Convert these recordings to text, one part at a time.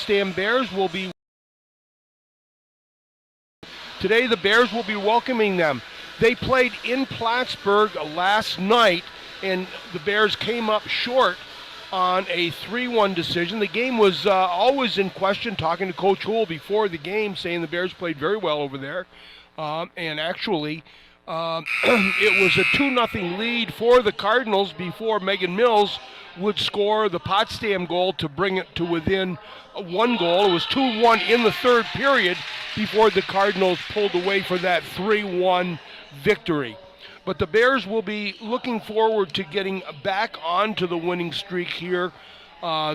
Potsdam Bears will be today. The Bears will be welcoming them. They played in Plattsburgh last night, and the Bears came up short on a 3-1 decision. The game was always in question, talking to Coach Houle before the game, saying the Bears played very well over there. And actually, it was a 2-0 lead for the Cardinals before Megan Mills would score the Potsdam goal to bring it to within 1 goal. It was 2-1 in the third period before the Cardinals pulled away for that 3-1 victory. But the Bears will be looking forward to getting back onto the winning streak here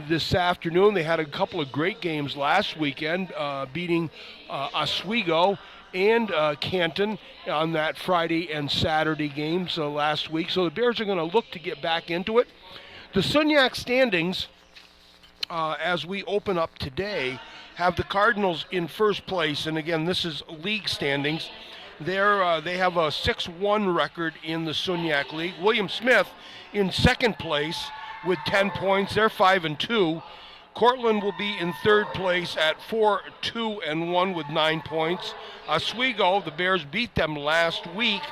this afternoon. They had a couple of great games last weekend, beating Oswego and Canton on that Friday and Saturday games last week. So the Bears are going to look to get back into it. The SUNYAC standings, as we open up today, have the Cardinals in first place. And again, this is league standings. They have a 6-1 record in the SUNYAC League. William Smith in second place with 10 points. They're 5-2. Cortland will be in third place at 4-2-1 with 9 points. Oswego, the Bears beat them last week,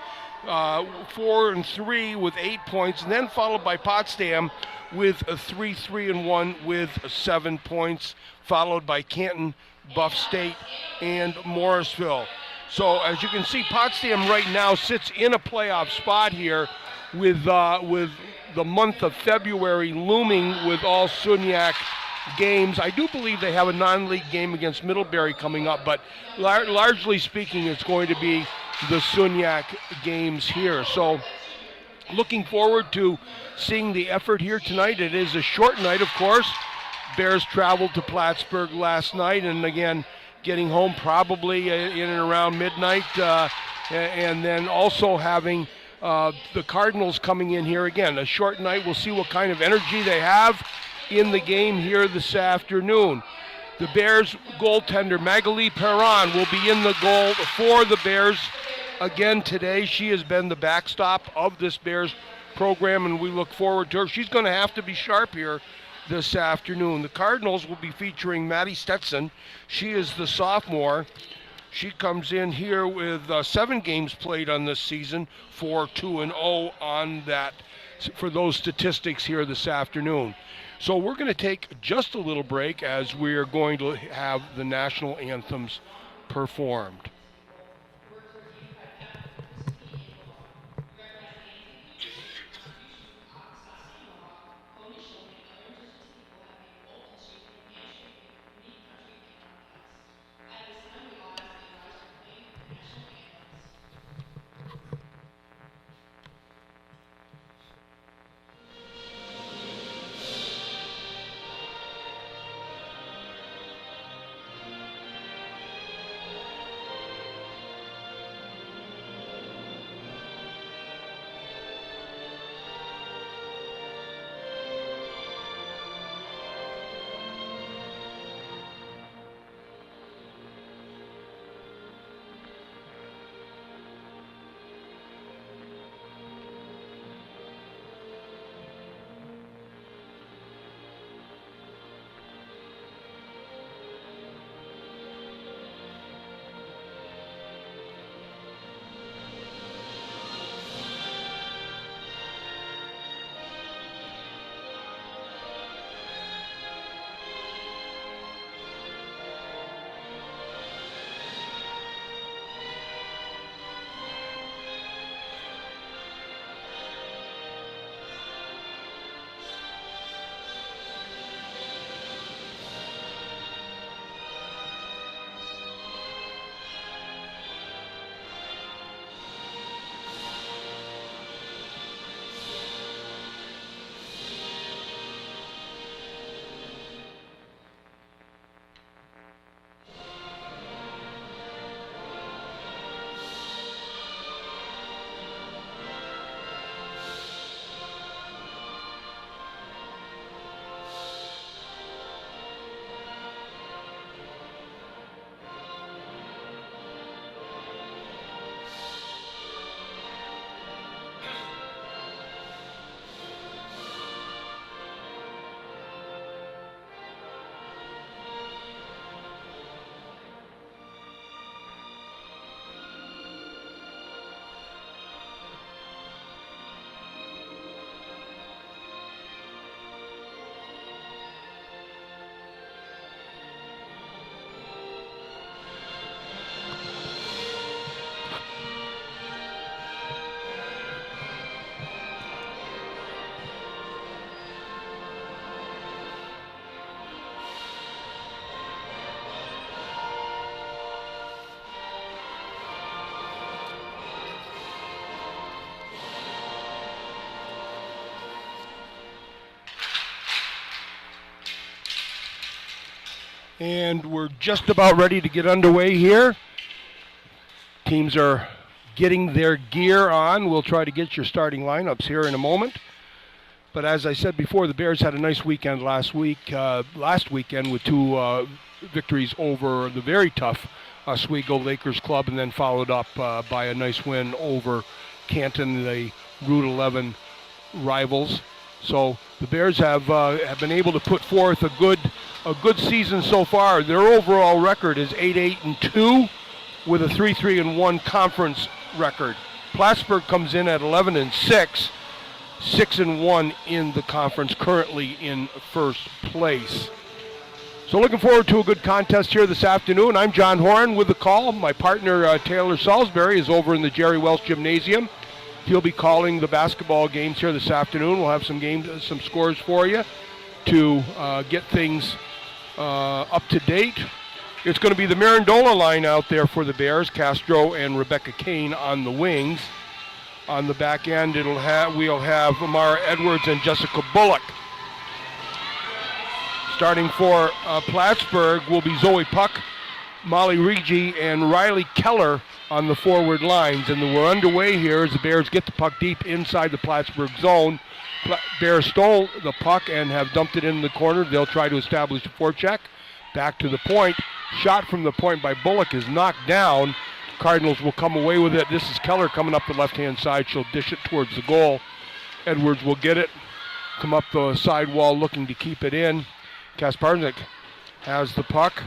4-3 with 8 points, and then followed by Potsdam with a 3-3-1 with 7 points, followed by Canton, Buff State, and Morrisville. So as you can see, Potsdam right now sits in a playoff spot here with the month of February looming with all SUNYAC games. I do believe they have a non-league game against Middlebury coming up, but largely speaking, it's going to be the SUNYAC games here. So looking forward to seeing the effort here tonight. It is a short night, of course. Bears traveled to Plattsburgh last night, and again, getting home probably in and around midnight, and then also having the Cardinals coming in here again. A short night. We'll see what kind of energy they have in the game here this afternoon. The Bears goaltender, Magali Perron, will be in the goal for the Bears again today. She has been the backstop of this Bears program, and we look forward to her. She's going to have to be sharp here this afternoon. The Cardinals will be featuring Maddie Stetson. She is the sophomore. She comes in here with 7 games played on this season, 4-2-0 on that for those statistics here this afternoon. So we're going to take just a little break as we are going to have the national anthems performed. And we're just about ready to get underway here. Teams are getting their gear on. We'll try to get your starting lineups here in a moment. But as I said before, the Bears had a nice weekend last weekend with two victories over the very tough Oswego Lakers club, and then followed up by a nice win over Canton, the Route 11 rivals. So the Bears have been able to put forth a good season so far. Their overall record is 8-8-2 with a 3-3-1 conference record. Plattsburgh comes in at 11-6, 6-1 in the conference, currently in first place. So looking forward to a good contest here this afternoon. I'm John Horan with the call. My partner Taylor Salisbury is over in the Jerry Welch Gymnasium. He'll be calling the basketball games here this afternoon. We'll have some scores for you to get things up to date. It's going to be the Mirandola line out there for the Bears. Castro and Rebecca Kane on the wings. On the back end, we'll have Amara Edwards and Jessica Bullock. Starting for Plattsburgh will be Zoe Puck, Molly Rigi, and Riley Keller on the forward lines. And we're underway here as the Bears get the puck deep inside the Plattsburgh zone. Bears stole the puck and have dumped it in the corner. They'll try to establish a forecheck. Back to the point. Shot from the point by Bullock is knocked down. Cardinals will come away with it. This is Keller coming up the left-hand side. She'll dish it towards the goal. Edwards will get it. Come up the side wall looking to keep it in. Kasparzik has the puck.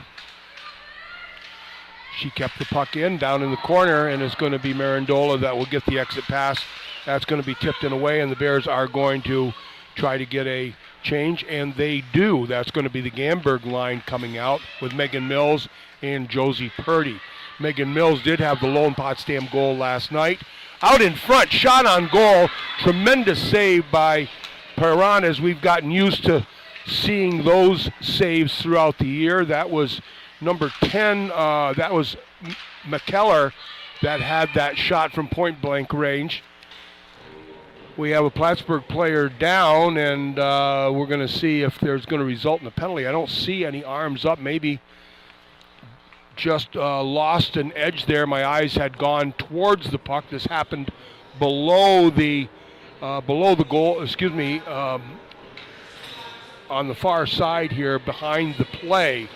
She kept the puck in down in the corner, and it's going to be Mirandola that will get the exit pass. That's going to be tipped in away, and the Bears are going to try to get a change, and they do. That's going to be the Gamberg line coming out with Megan Mills and Josie Purdy. Megan Mills did have the lone Potsdam goal last night. Out in front, shot on goal. Tremendous save by Perron, as we've gotten used to seeing those saves throughout the year. That was number 10, that was McKellar that had that shot from point blank range. We have a Plattsburgh player down, and we're going to see if there's going to result in a penalty. I don't see any arms up. Maybe just lost an edge there. My eyes had gone towards the puck. This happened below the goal, on the far side here behind the play.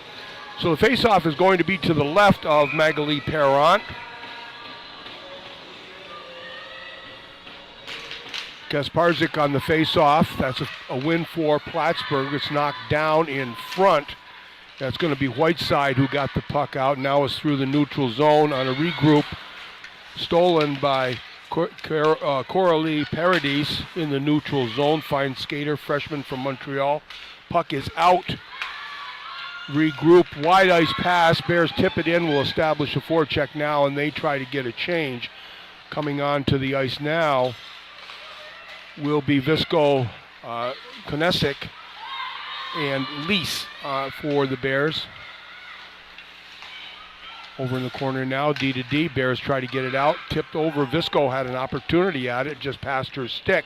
So the faceoff is going to be to the left of Magali Perron. Kasparzik on the faceoff. That's a win for Plattsburgh. It's knocked down in front. That's going to be Whiteside who got the puck out. Now is through the neutral zone on a regroup. Stolen by Coralie Paradis in the neutral zone. Fine skater, freshman from Montreal. Puck is out. Regroup, wide ice pass. Bears tip it in. Will establish a forecheck now, and they try to get a change. Coming on to the ice now will be Visco Konesic and Lease for the Bears. Over in the corner now, D to D. Bears try to get it out. Tipped over. Visco had an opportunity at it. Just passed her stick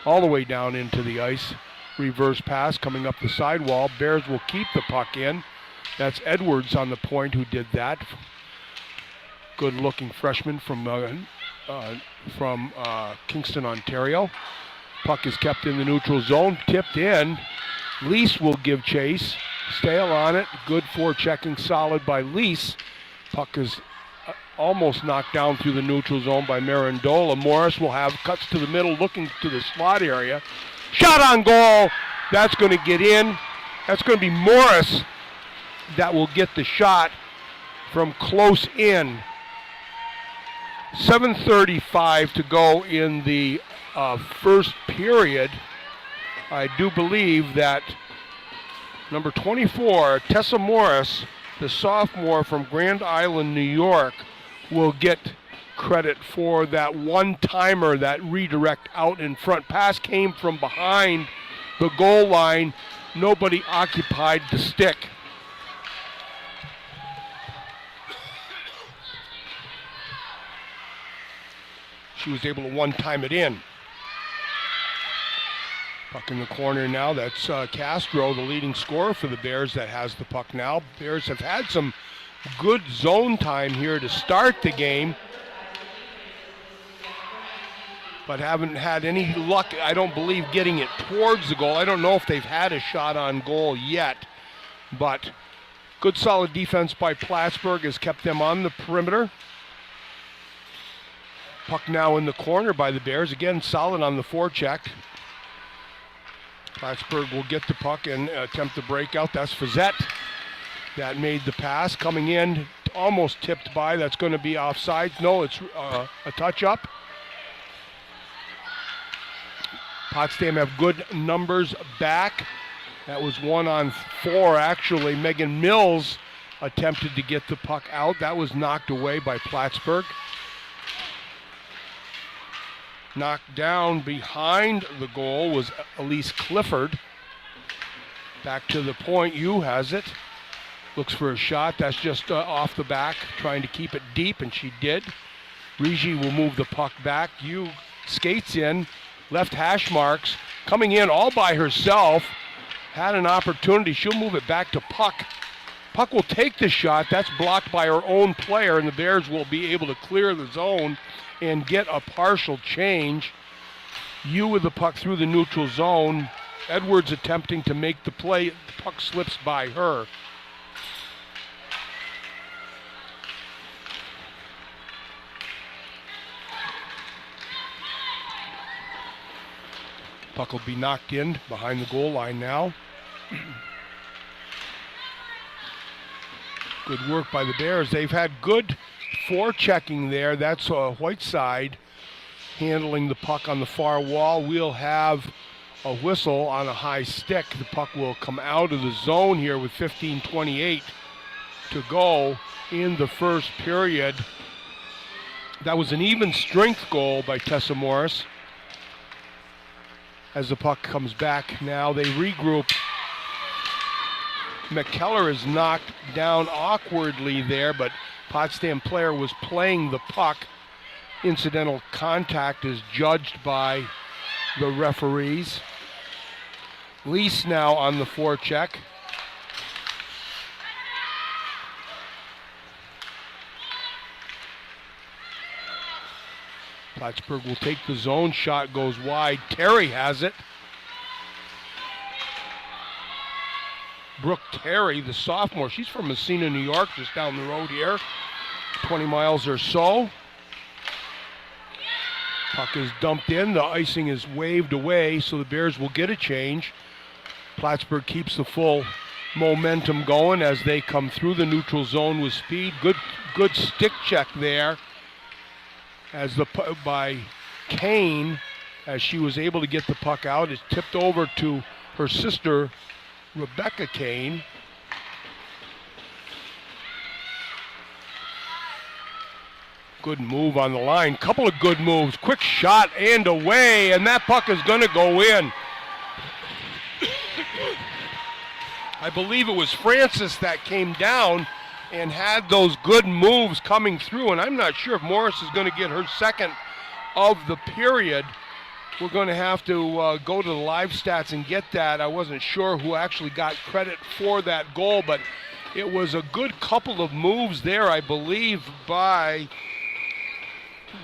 all the way down into the ice. Reverse pass coming up the sidewall. Bears will keep the puck in. That's Edwards on the point who did that. Good-looking freshman from Kingston, Ontario. Puck is kept in the neutral zone. Tipped in. Lease will give chase. Stale on it. Good forechecking, solid by Lease. Puck is almost knocked down through the neutral zone by Mirandola. Morris will have cuts to the middle, looking to the slot area. Shot on goal. That's going to get in. That's going to be Morris that will get the shot from close in. 7:35 to go in the first period. I do believe that number 24, Tessa Morris, the sophomore from Grand Island, New York, will get credit for that one-timer, that redirect out in front. Pass came from behind the goal line. Nobody occupied the stick. She was able to one-time it in. Puck in the corner now. That's Castro, the leading scorer for the Bears, that has the puck now. Bears have had some good zone time here to start the game, but haven't had any luck, I don't believe, getting it towards the goal. I don't know if they've had a shot on goal yet, but good solid defense by Plattsburgh has kept them on the perimeter. Puck now in the corner by the Bears. Again, solid on the forecheck. Plattsburgh will get the puck and attempt the breakout. That's Fazette that made the pass. Coming in, almost tipped by. That's going to be offside. No, it's a touch-up. Potsdam have good numbers back. That was 1-on-4, actually. Megan Mills attempted to get the puck out. That was knocked away by Plattsburgh. Knocked down behind the goal was Elise Clifford. Back to the point. Yu has it. Looks for a shot. That's just off the back, trying to keep it deep, and she did. Rigi will move the puck back. Yu skates in. Left hash marks. Coming in all by herself. Had an opportunity. She'll move it back to Puck. Puck will take the shot. That's blocked by her own player, and the Bears will be able to clear the zone and get a partial change. Yu with the puck through the neutral zone. Edwards attempting to make the play. The puck slips by her. Puck will be knocked in behind the goal line now. Good work by the Bears. They've had good forechecking there. That's Whiteside handling the puck on the far wall. We'll have a whistle on a high stick. The puck will come out of the zone here with 15:28 to go in the first period. That was an even strength goal by Tessa Morris. As the puck comes back now, they regroup. McKellar is knocked down awkwardly there, but Potsdam player was playing the puck. Incidental contact is judged by the referees. Lease now on the forecheck. Plattsburgh will take the zone. Shot goes wide. Terry has it. Brooke Terry, the sophomore. She's from Messina, New York, just down the road here. 20 miles or so. Puck is dumped in. The icing is waved away, so the Bears will get a change. Plattsburgh keeps the full momentum going as they come through the neutral zone with speed. Good stick check there as by Kane, as she was able to get the puck out. It's tipped over to her sister, Rebecca Kane. Good move on the line. Couple of good moves. Quick shot and away, and that puck is going to go in. I believe it was Francis that came down and had those good moves coming through, and I'm not sure if Morris is going to get her second of the period. We're going to have to go to the live stats and get that. I wasn't sure who actually got credit for that goal, but it was a good couple of moves there, I believe, by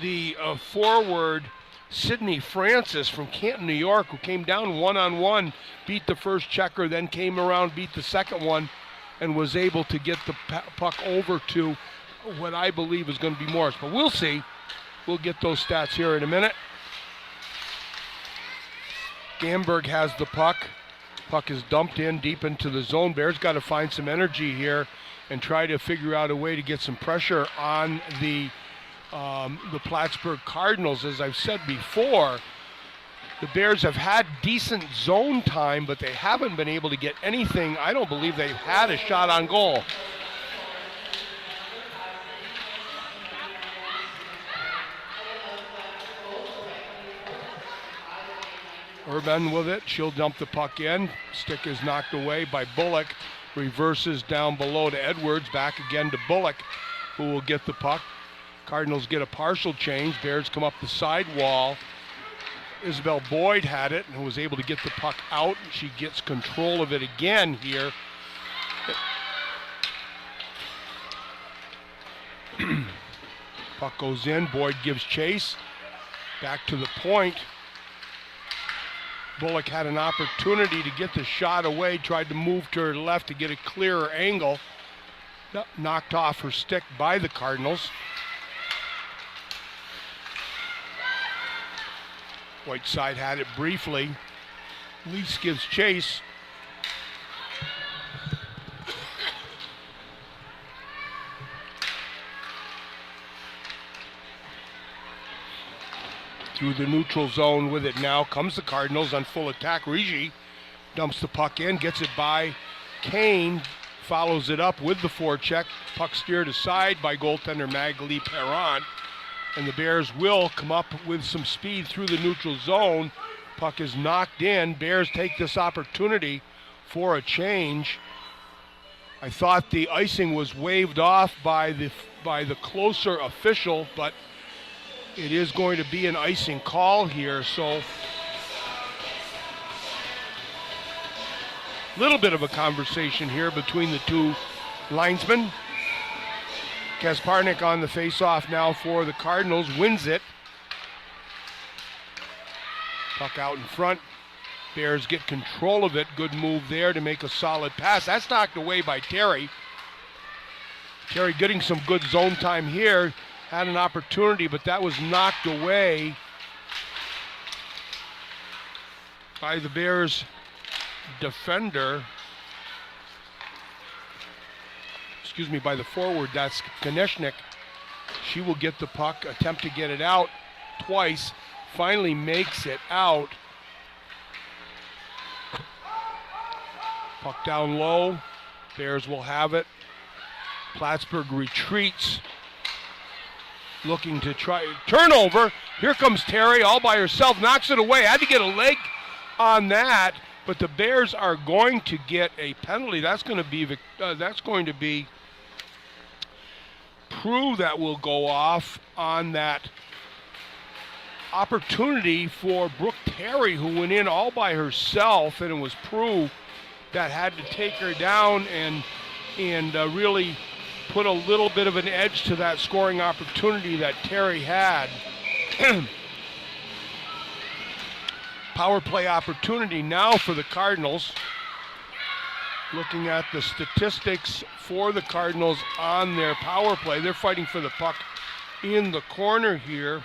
the forward, Sydney Francis from Canton, New York, who came down one-on-one, beat the first checker, then came around, beat the second one, and was able to get the puck over to what I believe is going to be Morris. But we'll see. We'll get those stats here in a minute. Gamberg has the puck. Puck is dumped in deep into the zone. Bears got to find some energy here and try to figure out a way to get some pressure on the Plattsburgh Cardinals. As I've said before, the Bears have had decent zone time, but they haven't been able to get anything. I don't believe they've had a shot on goal. Urban with it. She'll dump the puck in. Stick is knocked away by Bullock. Reverses down below to Edwards. Back again to Bullock, who will get the puck. Cardinals get a partial change. Bears come up the side wall. Isabel Boyd had it and was able to get the puck out. She gets control of it again here. Puck goes in, Boyd gives chase. Back to the point. Bullock had an opportunity to get the shot away, tried to move to her left to get a clearer angle. Knocked off her stick by the Cardinals. Whiteside had it briefly. Lease gives chase. Through the neutral zone with it now comes the Cardinals on full attack. Rigi dumps the puck in, gets it by Kane, follows it up with the forecheck. Puck steered aside by goaltender Magali Perron. And the Bears will come up with some speed through the neutral zone. Puck is knocked in. Bears take this opportunity for a change. I thought the icing was waved off by the closer official, but it is going to be an icing call here, so a little bit of a conversation here between the two linesmen. Kasparnik on the face-off now for the Cardinals, wins it. Puck out in front. Bears get control of it. Good move there to make a solid pass. That's knocked away by Terry. Terry getting some good zone time here. Had an opportunity, but that was knocked away by the Bears defender. Excuse me, by the forward, that's Konechnik. She will get the puck, attempt to get it out twice, finally makes it out. Puck down low, Bears will have it. Plattsburgh retreats, looking to try, turnover. Here comes Terry all by herself, knocks it away, had to get a leg on that, but the Bears are going to get a penalty. That's going to be Prue that will go off on that opportunity for Brooke Terry, who went in all by herself, and it was Prue that had to take her down and really put a little bit of an edge to that scoring opportunity that Terry had. Power play opportunity now for the Cardinals. Looking at the statistics for the Cardinals on their power play, they're fighting for the puck in the corner here.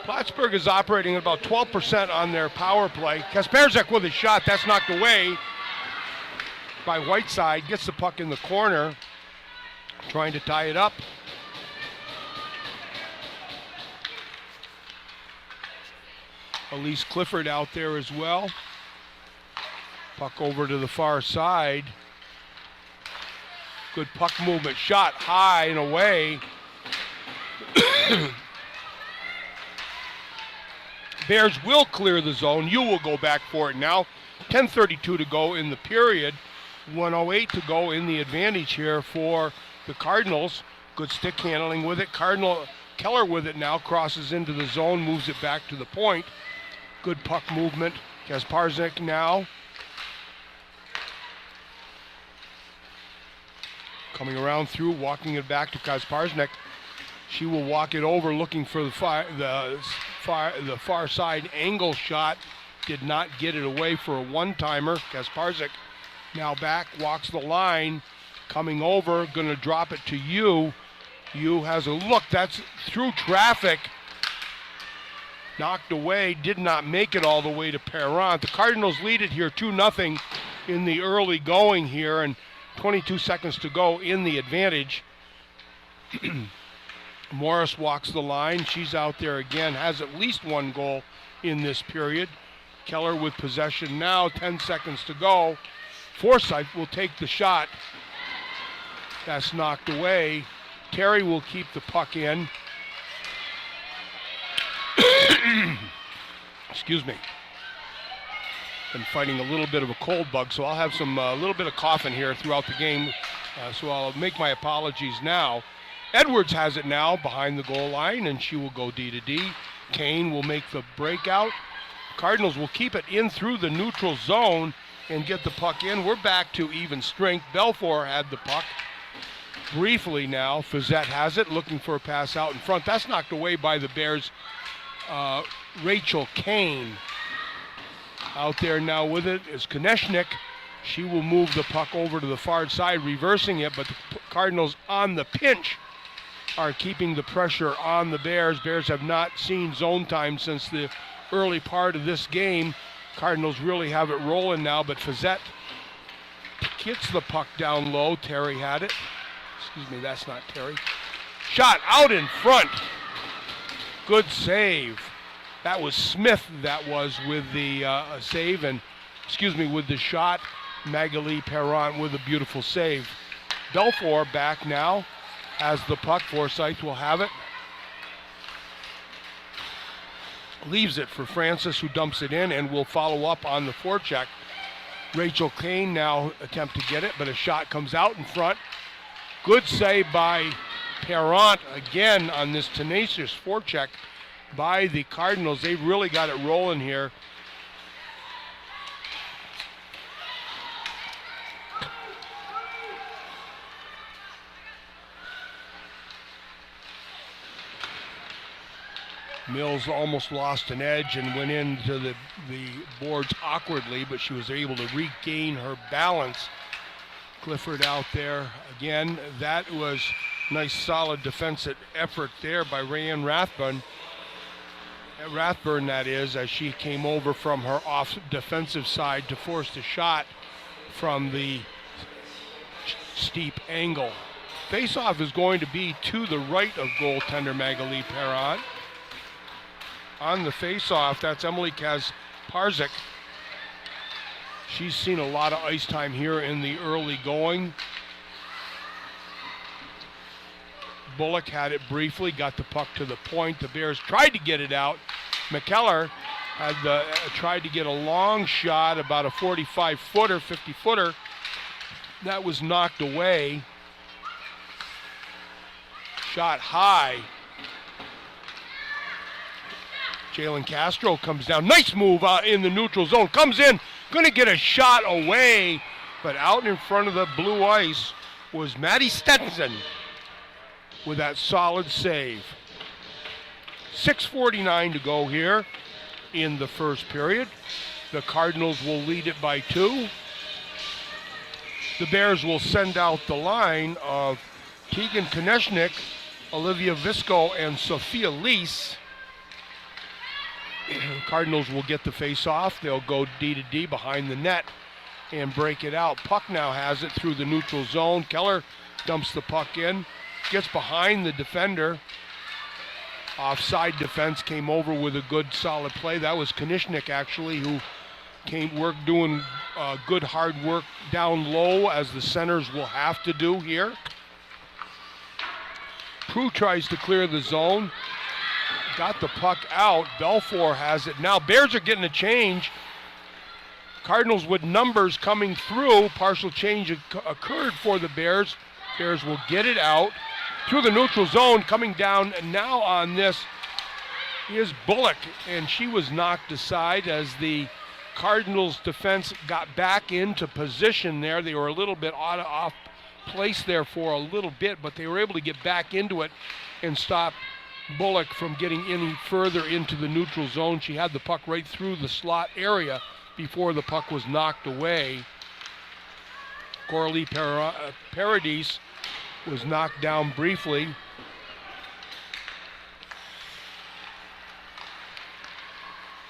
Plattsburgh is operating at about 12% on their power play. Kasperzak with a shot, that's knocked away by Whiteside. Gets the puck in the corner, trying to tie it up. Elise Clifford out there as well. Puck over to the far side. Good puck movement, shot high and away. Bears will clear the zone. You will go back for it now. 10:32 to go in the period. 1:08 to go in the advantage here for the Cardinals. Good stick handling with it. Keller with it now, crosses into the zone, moves it back to the point. Good puck movement. Kasparzik now. Coming around through, walking it back to Kasparzik. She will walk it over, looking for the far side angle shot. Did not get it away for a one-timer. Kasparzik now back, walks the line, coming over, going to drop it to you. You has a look. That's through traffic. Knocked away, did not make it all the way to Perron. The Cardinals lead it here 2-0 in the early going here, and 22 seconds to go in the advantage. Morris walks the line. She's out there again, has at least one goal in this period. Keller with possession now, 10 seconds to go. Forsythe will take the shot. That's knocked away. Terry will keep the puck in. Excuse me. Been fighting a little bit of a cold bug, so I'll have some little bit of coughing here throughout the game, so I'll make my apologies now. Edwards has it now behind the goal line, and she will go D to D. Kane will make the breakout. Cardinals will keep it in through the neutral zone and get the puck in. We're back to even strength. Belfour had the puck briefly now. Fizette has it, looking for a pass out in front. That's knocked away by the Bears' Rachel Kane. Out there now with it is Konechnik. She will move the puck over to the far side, reversing it, but the Cardinals on the pinch are keeping the pressure on the Bears. Bears have not seen zone time since the early part of this game. Cardinals really have it rolling now, but Fizette gets the puck down low. Terry had it. Excuse me, that's not Terry. Shot out in front. Good save. That was Smith that was with the save, and with the shot. Magali Perron with a beautiful save. Belfour back now, has the puck. Forsyth will have it. Leaves it for Francis, who dumps it in and will follow up on the forecheck. Rachel Kane now attempt to get it, but a shot comes out in front. Good save by Perron again on this tenacious forecheck by the Cardinals. They've really got it rolling here. Mills almost lost an edge and went into the boards awkwardly, but she was able to regain her balance. Clifford out there again. That was nice solid defensive effort there by Rayanne Rathburn, that is, as she came over from her off defensive side to force the shot from the steep angle. Face-off is going to be to the right of goaltender Magali Perron. On the face-off, that's Emily Kasparzik. She's seen a lot of ice time here in the early going. Bullock had it briefly, got the puck to the point. The Bears tried to get it out. McKellar had tried to get a long shot, about a 45-footer, 50-footer. That was knocked away. Shot high. Jalen Castro comes down. Nice move out in the neutral zone. Comes in, going to get a shot away, but out in front of the blue ice was Maddie Stetson with that solid save. 6:49 to go here in the first period. The Cardinals will lead it by 2. The Bears will send out the line of Tegan Konechnik, Olivia Visco, and Sophia Lease. Cardinals will get the face-off. They'll go D to D behind the net and break it out. Puck now has it through the neutral zone. Keller dumps the puck in, gets behind the defender. Offside defense came over with a good solid play. That was Konechnik actually, who doing good hard work down low, as the centers will have to do here. Prue tries to clear the zone. Got the puck out. Belfour has it now. Bears are getting a change. Cardinals with numbers coming through. Partial change occurred for the Bears. Bears will get it out through the neutral zone. Coming down now on this is Bullock, and she was knocked aside as the Cardinals defense got back into position there. They were a little bit off place there for a little bit, but they were able to get back into it and stop Bullock from getting any further into the neutral zone. She had the puck right through the slot area before the puck was knocked away. Coralie Paradis was knocked down briefly.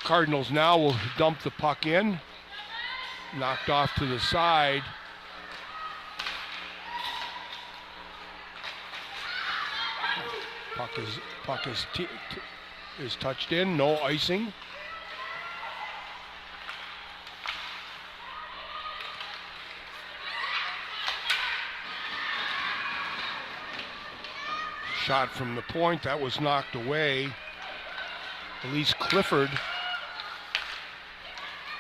Cardinals now will dump the puck in. Knocked off to the side. Puck is touched in, no icing. Shot from the point, that was knocked away. Elise Clifford.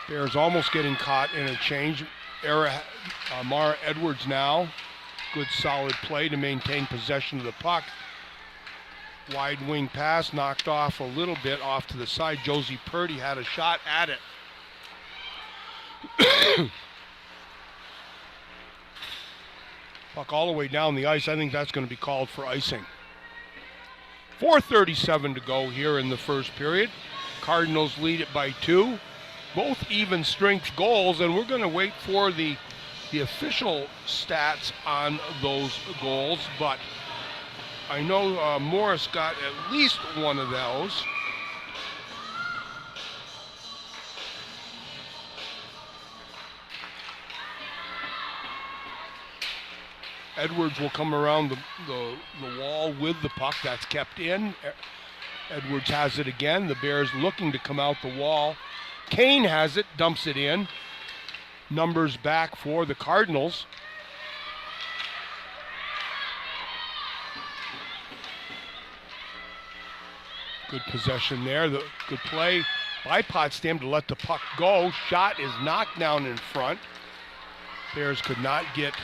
Bears almost getting caught in a change. Mara Edwards now Good solid play to maintain possession of the puck. Wide wing pass knocked off a little bit off to the side. Josie Purdy had a shot at it. Puck all the way down the ice. I think that's going to be called for icing. 4:37 to go here in the first period. Cardinals lead it by 2. Both even strength goals, and we're going to wait for the official stats on those goals, but I know Morris got at least one of those. Edwards will come around the wall with the puck. That's kept in. Edwards has it again. The Bears looking to come out the wall. Kane has it, dumps it in. Numbers back for the Cardinals. Good possession there. The good play by Potsdam to let the puck go. Shot is knocked down in front. Bears could not get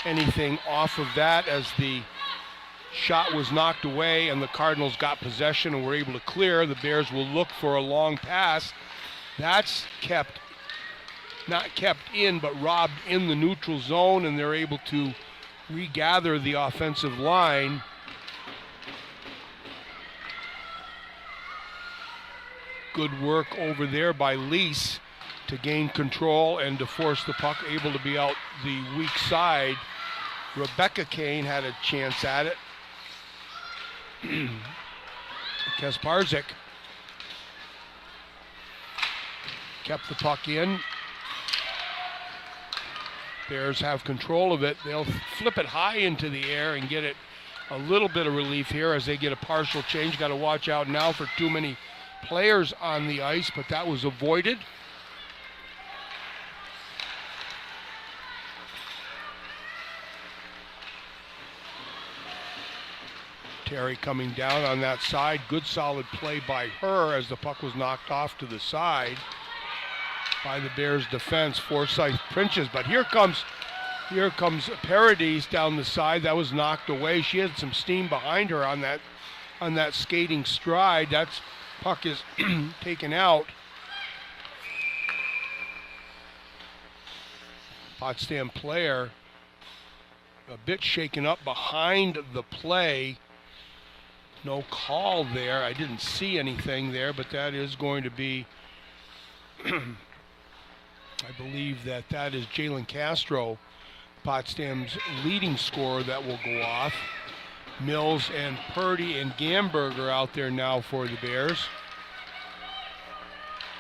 anything off of that as the shot was knocked away and the Cardinals got possession and were able to clear. The Bears will look for a long pass. That's not kept in, but robbed in the neutral zone, and they're able to regather the offensive line. Good work over there by Lease to gain control and to force the puck, able to be out the weak side. Rebecca Kane had a chance at it. Kasparzik kept the puck in. Bears have control of it. They'll flip it high into the air and get it a little bit of relief here as they get a partial change. Got to watch out now for too many players on the ice, but that was avoided. Terry coming down on that side. Good solid play by her as the puck was knocked off to the side by the Bears defense. Forsyth pinches, but here comes Paradis down the side. That was knocked away. She had some steam behind her on that skating stride. That's puck is taken out. Potsdam player a bit shaken up behind the play. No call there. I didn't see anything there, but that is going to be, I believe that is Jalen Castro, Potsdam's leading scorer, that will go off. Mills and Purdy and Gamberger out there now for the Bears.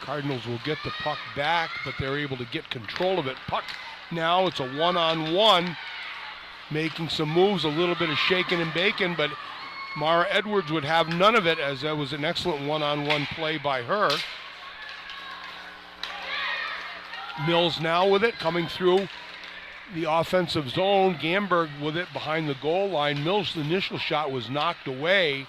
Cardinals will get the puck back, but they're able to get control of it. Puck now, it's a one-on-one, making some moves, a little bit of shaking and baking, but Mara Edwards would have none of it, as that was an excellent one-on-one play by her. Mills now with it, coming through the offensive zone. Gamberg with it behind the goal line. Mills' initial shot was knocked away.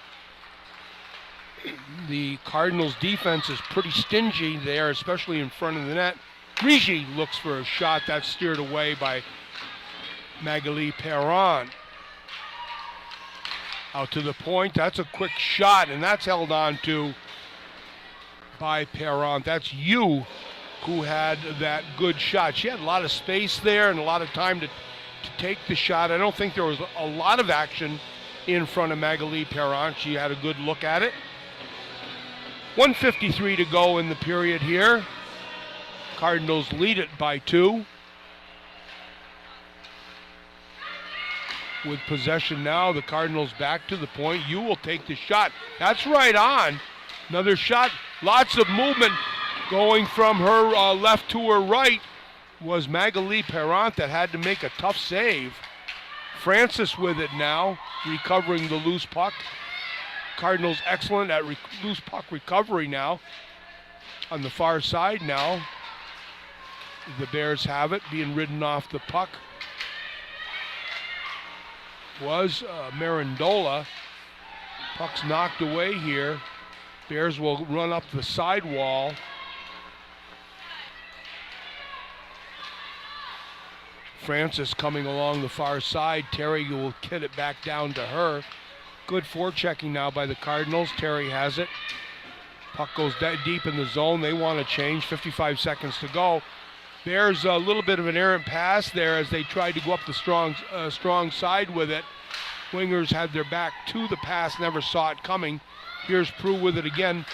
The Cardinals' defense is pretty stingy there, especially in front of the net. Rigi looks for a shot. That's steered away by Magali Perron. Out to the point. That's a quick shot, and that's held on to by Perron. That's you who had that good shot. She had a lot of space there and a lot of time to take the shot. I don't think there was a lot of action in front of Magali Perron. She had a good look at it. 1:53 to go in the period here. Cardinals lead it by 2. With possession now, the Cardinals back to the point. You will take the shot. That's right on. Another shot. Lots of movement going from her left to her right was Magali Perron that had to make a tough save. Francis with it now, recovering the loose puck. Cardinals excellent at loose puck recovery now. On the far side now, the Bears have it, being ridden off the puck was Marandola. Puck's knocked away here. Bears will run up the sidewall. Francis coming along the far side. Terry will get it back down to her. Good forechecking now by the Cardinals. Terry has it. Puck goes deep in the zone. They want to change. 55 seconds to go. There's a little bit of an errant pass there as they tried to go up the strong side with it. Wingers had their back to the pass, never saw it coming. Here's Prue with it again.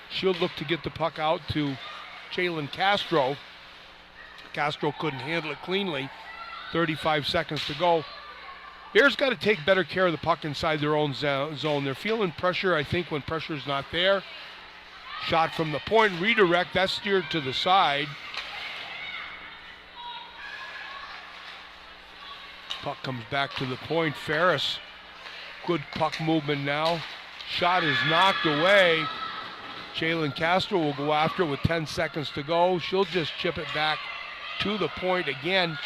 She'll look to get the puck out to Jalen Castro. Castro couldn't handle it cleanly. 35 seconds to go. Bears got to take better care of the puck inside their own zone. They're feeling pressure, I think, when pressure's not there. Shot from the point, redirect, that's steered to the side. Puck comes back to the point. Ferris, good puck movement now. Shot is knocked away. Jalen Castro will go after it with 10 seconds to go. She'll just chip it back to the point again.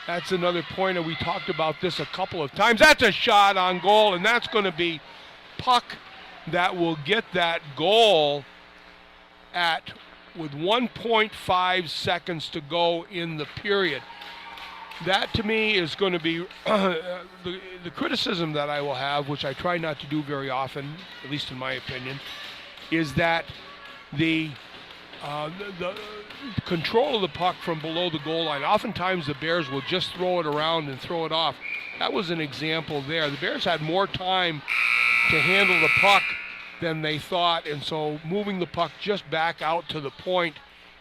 That's another pointer. We talked about this a couple of times. That's a shot on goal, and that's going to be puck that will get that goal with 1.5 seconds to go in the period. That to me is going to be the criticism that I will have, which I try not to do very often, at least in my opinion, is that the control of the puck from below the goal line. Oftentimes the Bears will just throw it around and throw it off. That was an example there. The Bears had more time to handle the puck than they thought, and so moving the puck just back out to the point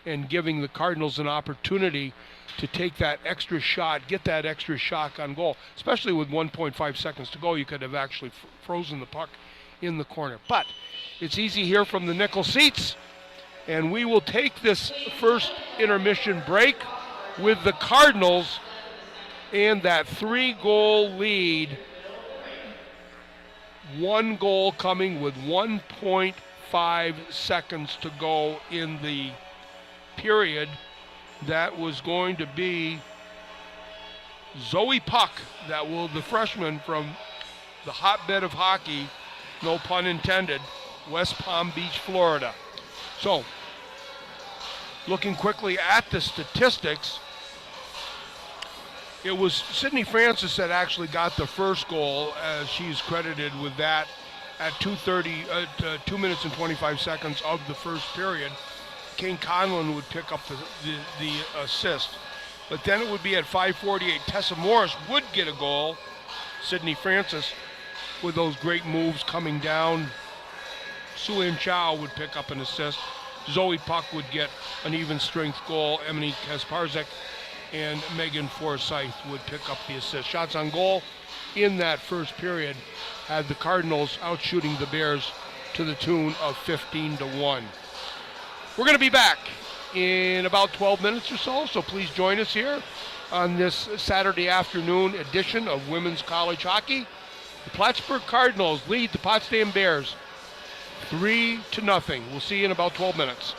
and giving the Cardinals an opportunity to take that extra shot, get that extra shot on goal. Especially with 1.5 seconds to go, you could have actually frozen the puck in the corner. But it's easy here from the nickel seats, and we will take this first intermission break with the Cardinals and that 3-goal lead. 1 goal coming with 1.5 seconds to go in the period. That was going to be Zoe Puck, the freshman from the hotbed of hockey, no pun intended, West Palm Beach, Florida. So, looking quickly at the statistics, it was Sydney Francis that actually got the first goal, as she's credited with that at 2 minutes and 25 seconds of the first period. Kane Conlon would pick up the assist. But then it would be at 5:48. Tessa Morris would get a goal. Sydney Francis with those great moves coming down. Sue-Lin Chow would pick up an assist. Zoe Puck would get an even strength goal. Emily Kasparzak and Megan Forsyth would pick up the assist. Shots on goal in that first period had the Cardinals outshooting the Bears to the tune of 15-1. We're going to be back in about 12 minutes or so please join us here on this Saturday afternoon edition of Women's College Hockey. The Plattsburgh Cardinals lead the Potsdam Bears 3-0. We'll see you in about 12 minutes.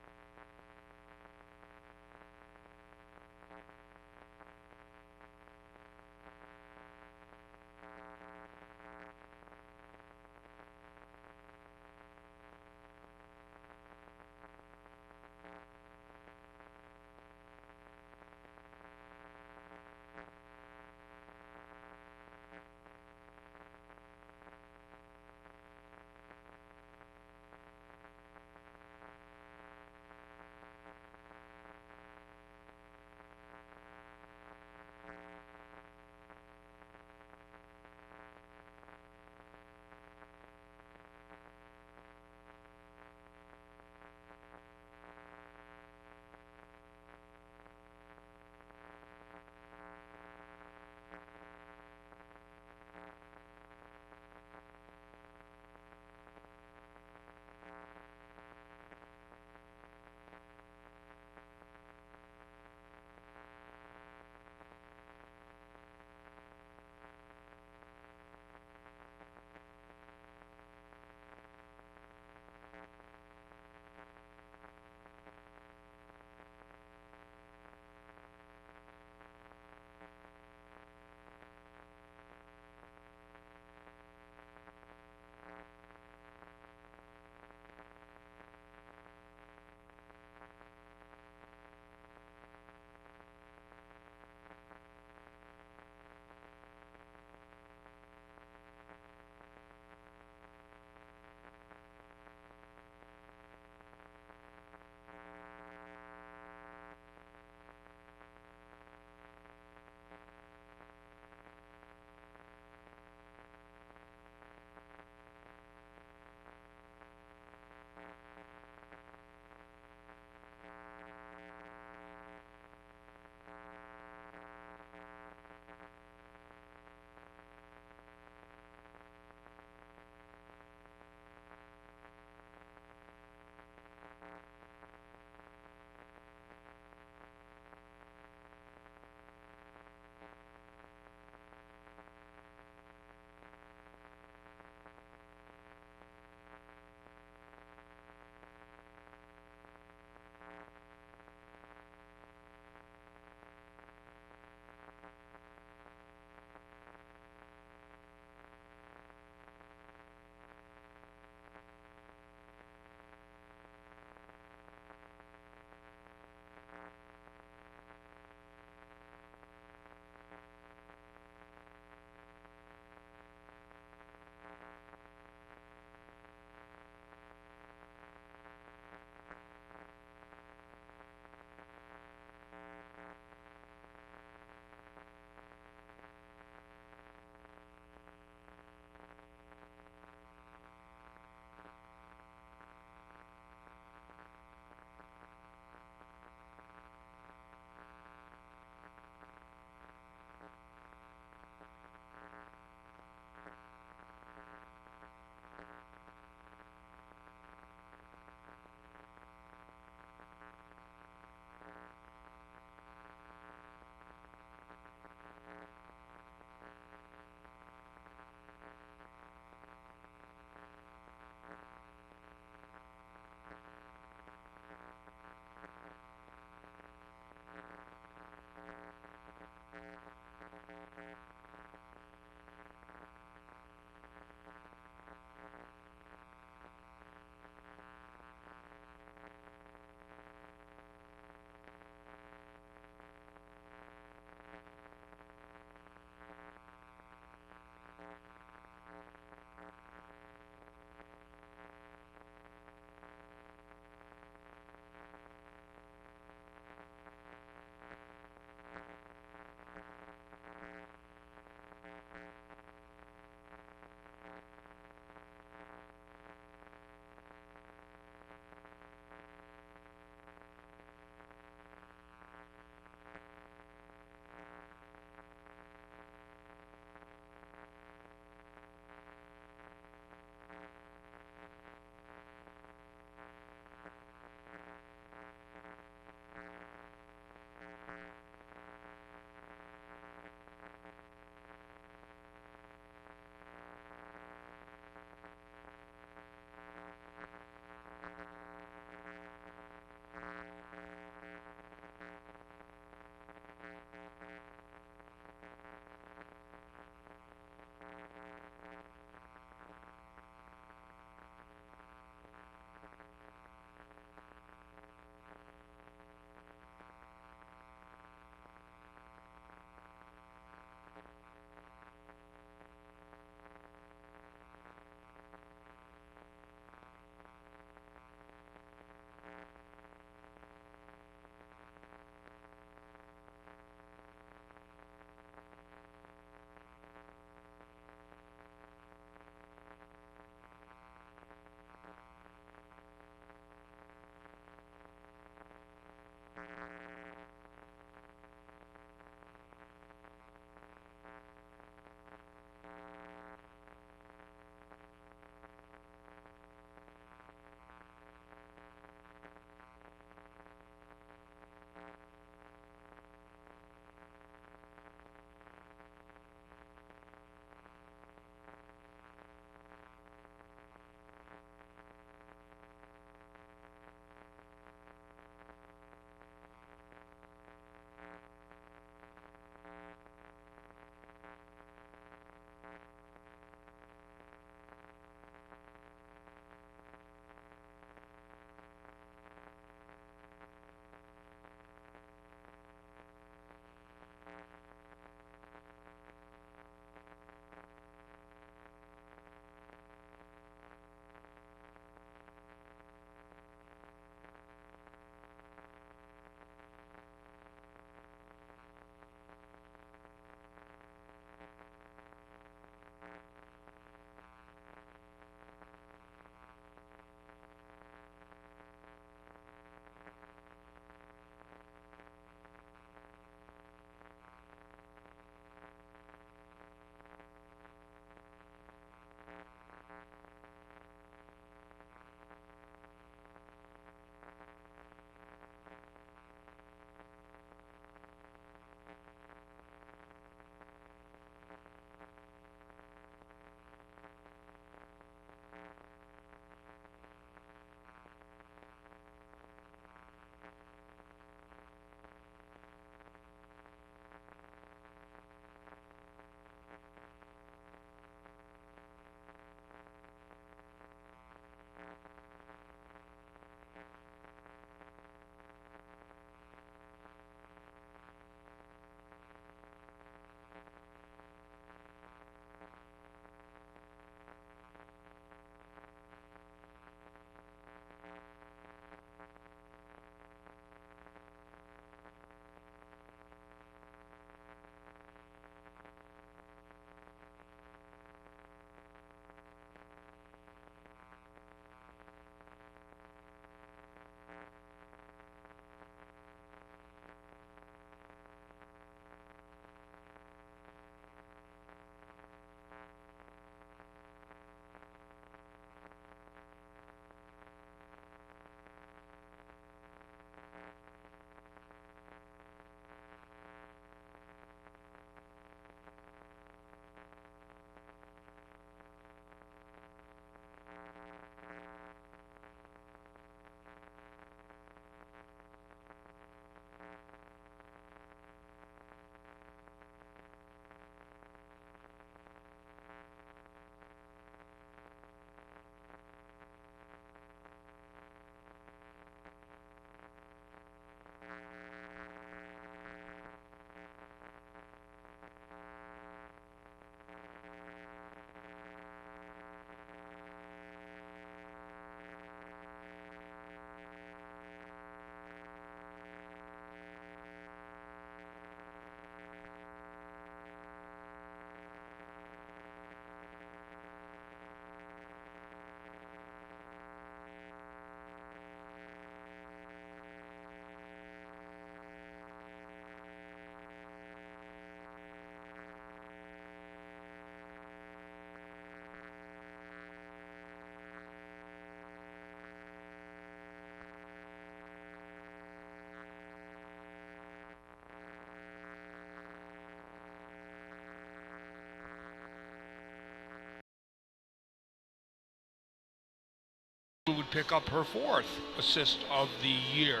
would pick up her 4th assist of the year.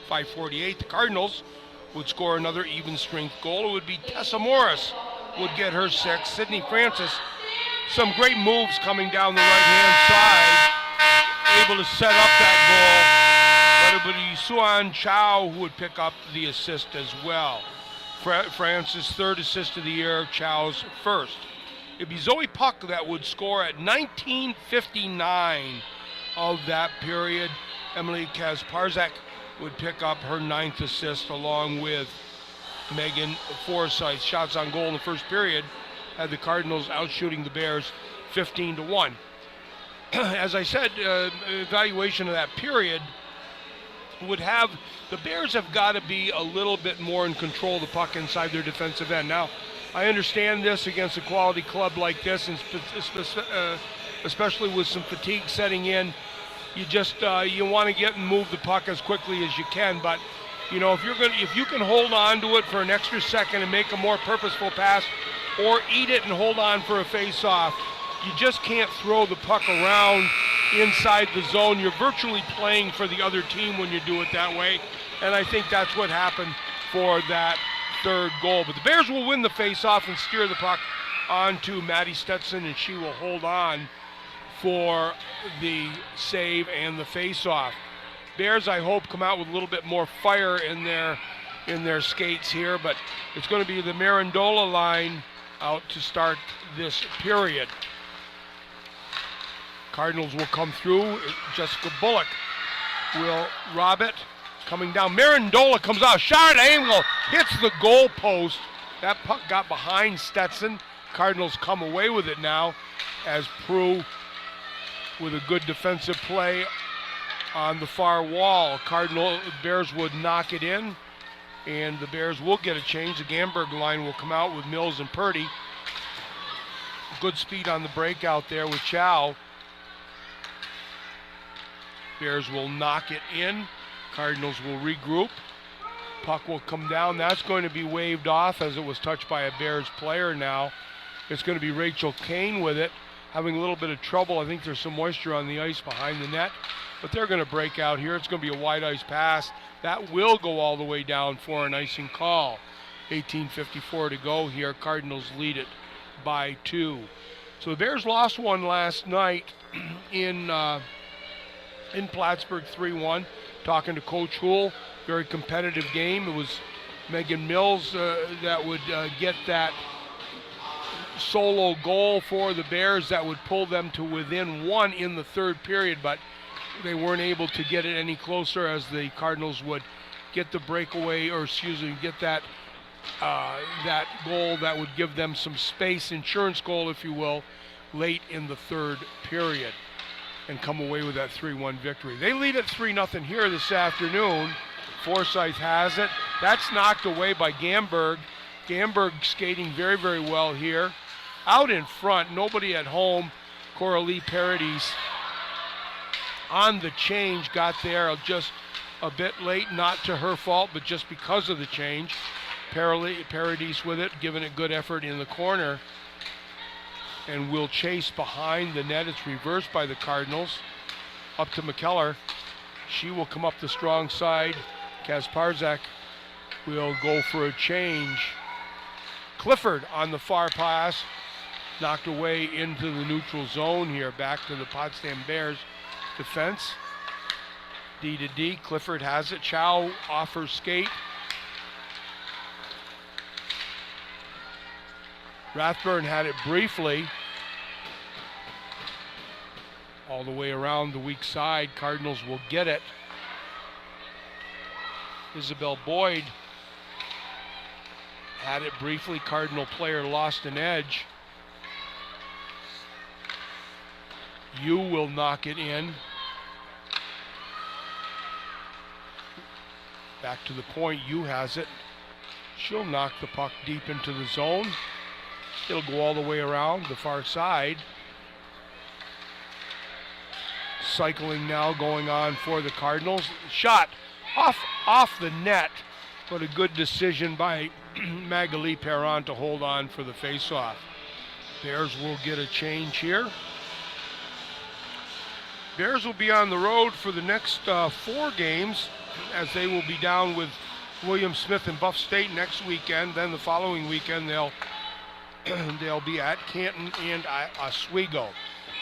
5:48, the Cardinals would score another even strength goal. It would be Tessa Morris would get her 6th. Sydney Francis, some great moves coming down the right-hand side, able to set up that goal. But it would be Suan Chow who would pick up the assist as well. Francis' 3rd assist of the year, Chow's 1st. It'd be Zoe Puck that would score at 19:59 of that period. Emily Kasparzak would pick up her 9th assist along with Megan Forsyth. Shots on goal in the first period had the Cardinals outshooting the Bears 15-1. As I said, evaluation of that period would have the Bears have got to be a little bit more in control of the puck inside their defensive end. Now, I understand this against a quality club like this, and especially with some fatigue setting in. You just you want to get and move the puck as quickly as you can. But you know, if you can hold on to it for an extra second and make a more purposeful pass, or eat it and hold on for a face-off, you just can't throw the puck around inside the zone. You're virtually playing for the other team when you do it that way, and I think that's what happened for that 3rd goal. But the Bears will win the face-off and steer the puck onto Maddie Stetson, and she will hold on for the save and the face-off. Bears, I hope, come out with a little bit more fire in their skates here, but it's going to be the Mirandola line out to start this period. Cardinals will come through. Jessica Bullock will rob it. Coming down, Mirandola comes out. Shot at angle, hits the goal post. That puck got behind Stetson. Cardinals come away with it now as Prue with a good defensive play on the far wall. Bears would knock it in, and the Bears will get a change. The Gamberg line will come out with Mills and Purdy. Good speed on the breakout there with Chow. Bears will knock it in. Cardinals will regroup. Puck will come down. That's going to be waved off as it was touched by a Bears player now. It's going to be Rachel Kane with it, having a little bit of trouble. I think there's some moisture on the ice behind the net, but they're going to break out here. It's going to be a wide ice pass. That will go all the way down for an icing call. 18:54 to go here. Cardinals lead it by 2. So the Bears lost one last night in Plattsburgh 3-1. Talking to Coach Houle, very competitive game. It was Megan Mills that would get that solo goal for the Bears that would pull them to within 1 in the 3rd period, but they weren't able to get it any closer as the Cardinals would get the breakaway, or get that goal that would give them some space, insurance goal if you will, late in the 3rd period, and come away with that 3-1 victory. They lead at 3-0 here this afternoon. Forsyth has it. That's knocked away by Gamberg. Gamberg skating very, very well here. Out in front, nobody at home. Coralie Paradis on the change, got there just a bit late, not to her fault, but just because of the change. Paradis with it, giving it good effort in the corner, and will chase behind the net. It's reversed by the Cardinals. Up to McKellar. She will come up the strong side. Kasparzak will go for a change. Clifford on the far pass, knocked away into the neutral zone here, back to the Potsdam Bears defense. D to D, Clifford has it. Chow off her skate. Rathburn had it briefly. All the way around the weak side. Cardinals will get it. Isabel Boyd had it briefly. Cardinal player lost an edge. Yu will knock it in. Back to the point, Yu has it. She'll knock the puck deep into the zone. It'll go all the way around the far side. Cycling now going on for the Cardinals. Shot off the net, but a good decision by Magali Perron to hold on for the faceoff. Bears will get a change here. Bears will be on the road for the next 4 games, as they will be down with William Smith and Buff State next weekend. Then the following weekend they'll be at Canton and Oswego.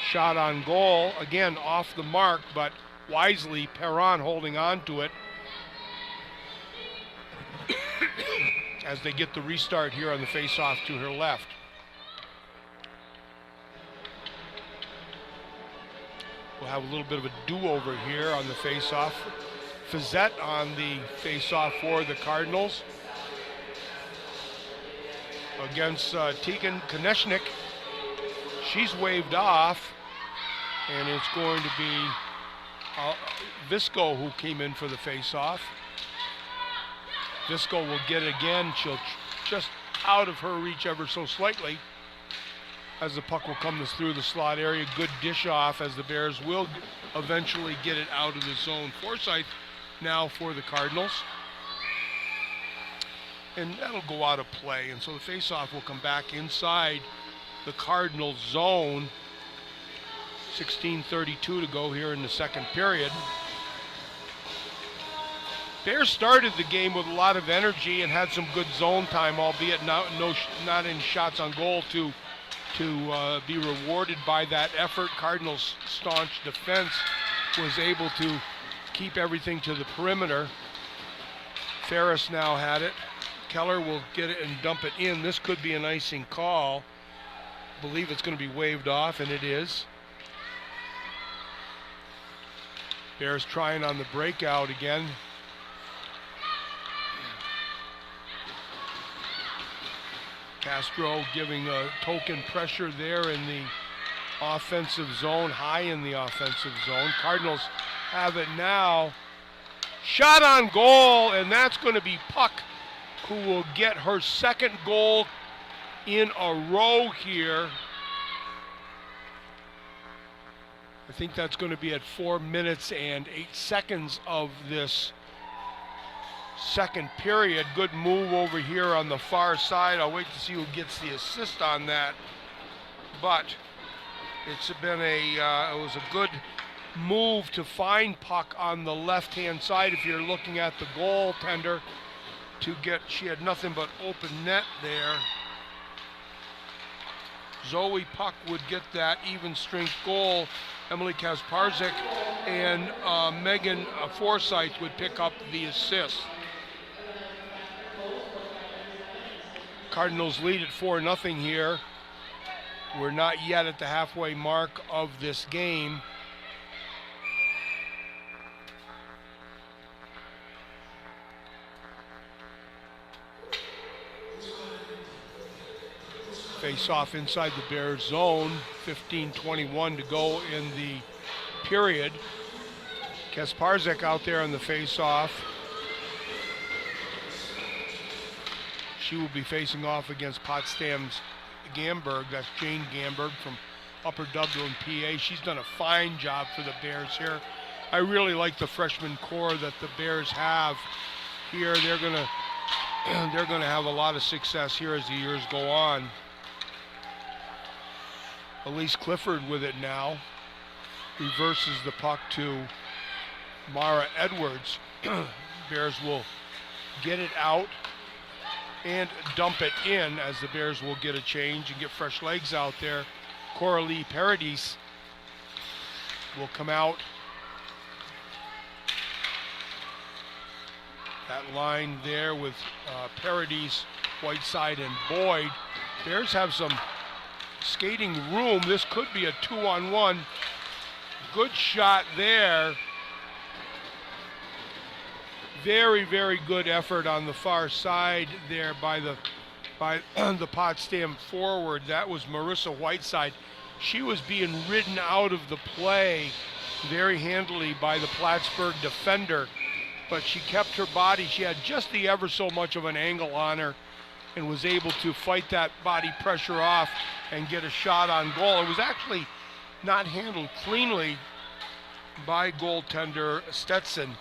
Shot on goal, again off the mark, but wisely Perron holding on to it as they get the restart here on the face-off to her left. We'll have a little bit of a do-over here on the face-off. Fizette on the face-off for the Cardinals against Tegan Konechnik. She's waved off, and it's going to be Visco who came in for the face-off. Visco will get it again. She'll just out of her reach ever so slightly as the puck will come through the slot area. Good dish off as the Bears will eventually get it out of the zone. Forsyth now for the Cardinals. And that'll go out of play. And so the face-off will come back inside the Cardinals zone. 16:32 to go here in the second period. Bears started the game with a lot of energy and had some good zone time, albeit not any shots on goal to be rewarded by that effort. Cardinals' staunch defense was able to keep everything to the perimeter. Ferris now had it. Keller will get it and dump it in. This could be an icing call. I believe it's going to be waved off, and it is. Bears trying on the breakout again. Castro giving a token pressure there in the offensive zone, high in the offensive zone. Cardinals have it now. Shot on goal, and that's going to be Puck, who will get her second goal in a row here. I think that's going to be at 4 minutes and 8 seconds of this second period. Good move over here on the far side. I'll wait to see who gets the assist on that. But it's been it was a good move to find Puck on the left-hand side. If you're looking at the goaltender, she had nothing but open net there. Zoe Puck would get that even strength goal. Emily Kasparzik and Megan Forsyth would pick up the assist. Cardinals lead at 4-0 here. We're not yet at the halfway mark of this game. Face off inside the Bears zone. 15:21 to go in the period. Kasparzik out there on the face off. She will be facing off against Potsdam's Gamberg. That's Jane Gamberg from Upper Dublin, PA. She's done a fine job for the Bears here. I really like the freshman core that the Bears have here. They're gonna have a lot of success here as the years go on. Elise Clifford with it now. Reverses the puck to Mara Edwards. Bears will get it out and dump it in as the Bears will get a change and get fresh legs out there. Coralie Paradis will come out. That line there with Paradis, Whiteside, and Boyd. Bears have some skating room. This could be a 2-on-1. Good shot there. Very, very good effort on the far side there by the Potsdam forward. That was Marissa Whiteside. She was being ridden out of the play very handily by the Plattsburgh defender, but she kept her body. She had just the ever so much of an angle on her and was able to fight that body pressure off and get a shot on goal. It was actually not handled cleanly by goaltender Stetson.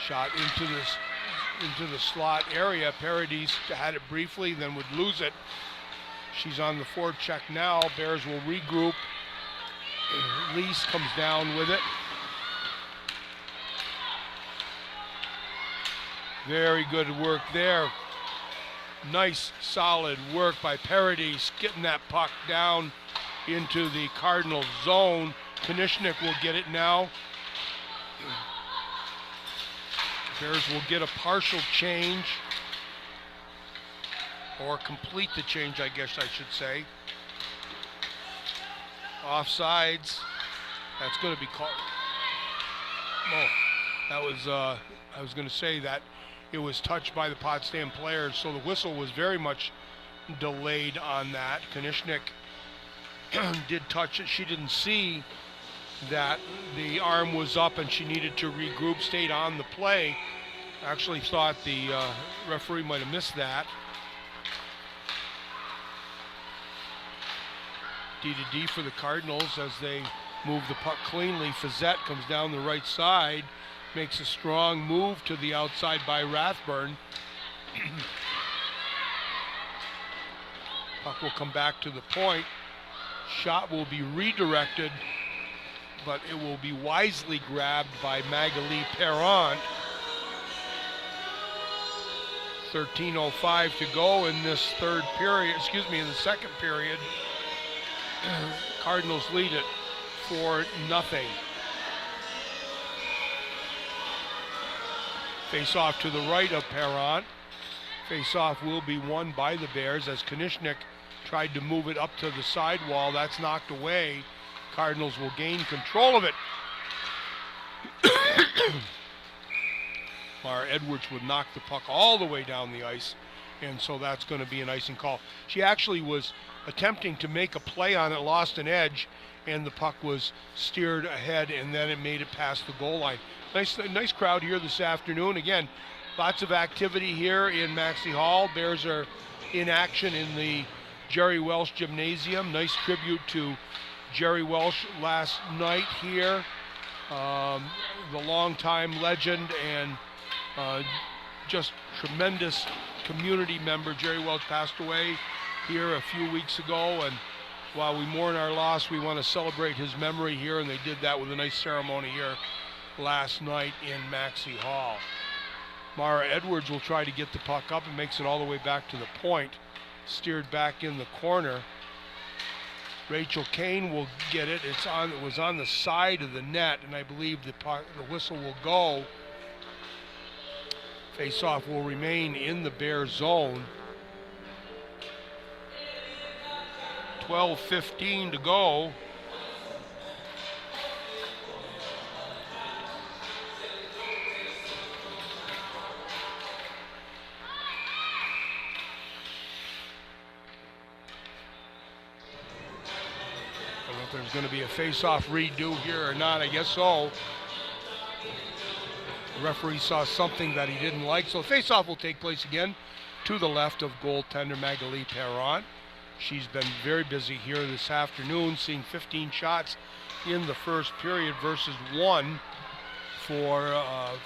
Shot into the slot area. Paradis had it briefly, then would lose it. She's on the forecheck now. Bears will regroup Lease comes down with it. Very good work there. Nice, solid work by Paradis, getting that puck down into the Cardinal zone. Konishnik will get it now. Bears will get a partial change, or complete the change, I guess I should say. Offsides. That's going to be called. Oh, that was, I was going to say that it was touched by the Potsdam players, so the whistle was very much delayed on that. Konishnik did touch it. She didn't see that the arm was up and she needed to regroup, stayed on the play. Actually thought the referee might have missed that. D to D for the Cardinals as they move the puck cleanly. Fazette comes down the right side, makes a strong move to the outside by Rathburn. Puck will come back to the point. Shot will be redirected, but it will be wisely grabbed by Magali Perrant. 13:05 to go in this third period, in the second period. Cardinals lead it 4-0. Face off to the right of Perrant. Face off will be won by the Bears as Konishnik tried to move it up to the sidewall. That's knocked away. Cardinals will gain control of it. Mara Edwards would knock the puck all the way down the ice, and so that's going to be an icing call. She actually was attempting to make a play on it, lost an edge, and the puck was steered ahead, and then it made it past the goal line. Nice crowd here this afternoon. Again, lots of activity here in Maxey Hall. Bears are in action in the Jerry Welsh Gymnasium. Nice tribute to Jerry Welsh last night here. The longtime legend and just tremendous community member. Jerry Welch passed away here a few weeks ago, and while we mourn our loss, we want to celebrate his memory here, and they did that with a nice ceremony here last night in Maxey Hall. Mara Edwards will try to get the puck up and makes it all the way back to the point. Steered back in the corner. Rachel Kane will get it. It was on the side of the net, and I believe the whistle will go. Face-off will remain in the Bear zone. 12:15 to go. I don't know if there's going to be a face-off redo here or not. I guess so. The referee saw something that he didn't like, so face-off will take place again to the left of goaltender Magali Perrant. She's been very busy here this afternoon, seeing 15 shots in the first period versus 1 for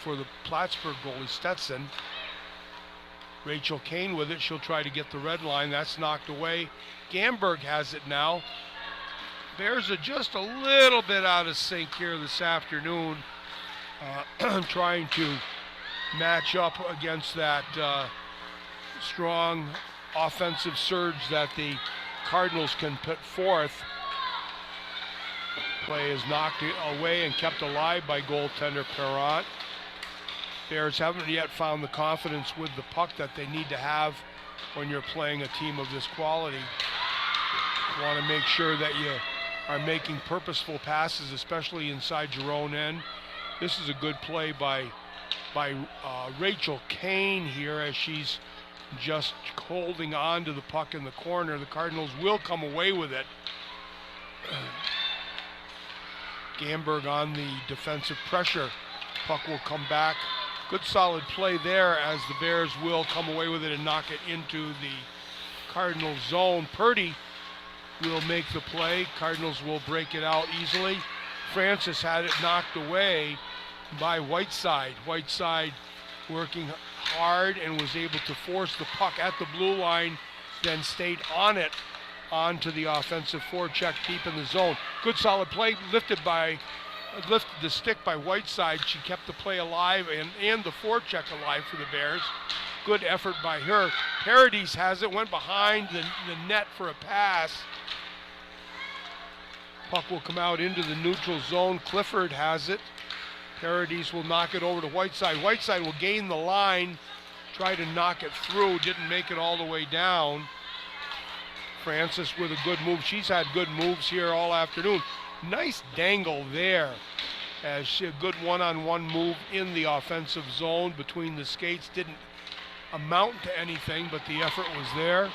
the Plattsburgh goalie Stetson. Rachel Kane with it. She'll try to get the red line. That's knocked away. Gamberg has it now. Bears are just a little bit out of sync here this afternoon. Trying to match up against that strong offensive surge that the Cardinals can put forth. Play is knocked away and kept alive by goaltender Perrant. Bears haven't yet found the confidence with the puck that they need to have when you're playing a team of this quality. You want to make sure that you are making purposeful passes, especially inside your own end. This is a good play by Rachel Kane here as she's just holding on to the puck in the corner. The Cardinals will come away with it. Gamberg on the defensive pressure. Puck will come back. Good solid play there as the Bears will come away with it and knock it into the Cardinal zone. Purdy will make the play. Cardinals will break it out easily. Francis had it knocked away by Whiteside. Whiteside working hard and was able to force the puck at the blue line, then stayed on it onto the offensive forecheck deep in the zone. Good solid play, lifted the stick by Whiteside. She kept the play alive and the forecheck alive for the Bears. Good effort by her. Paradis has it, went behind the net for a pass. Puck will come out into the neutral zone. Clifford has it. Paradis will knock it over to Whiteside. Whiteside will gain the line, try to knock it through, didn't make it all the way down. Francis with a good move. She's had good moves here all afternoon. Nice dangle there, as she a good one-on-one move in the offensive zone between the skates. Didn't amount to anything, but the effort was there.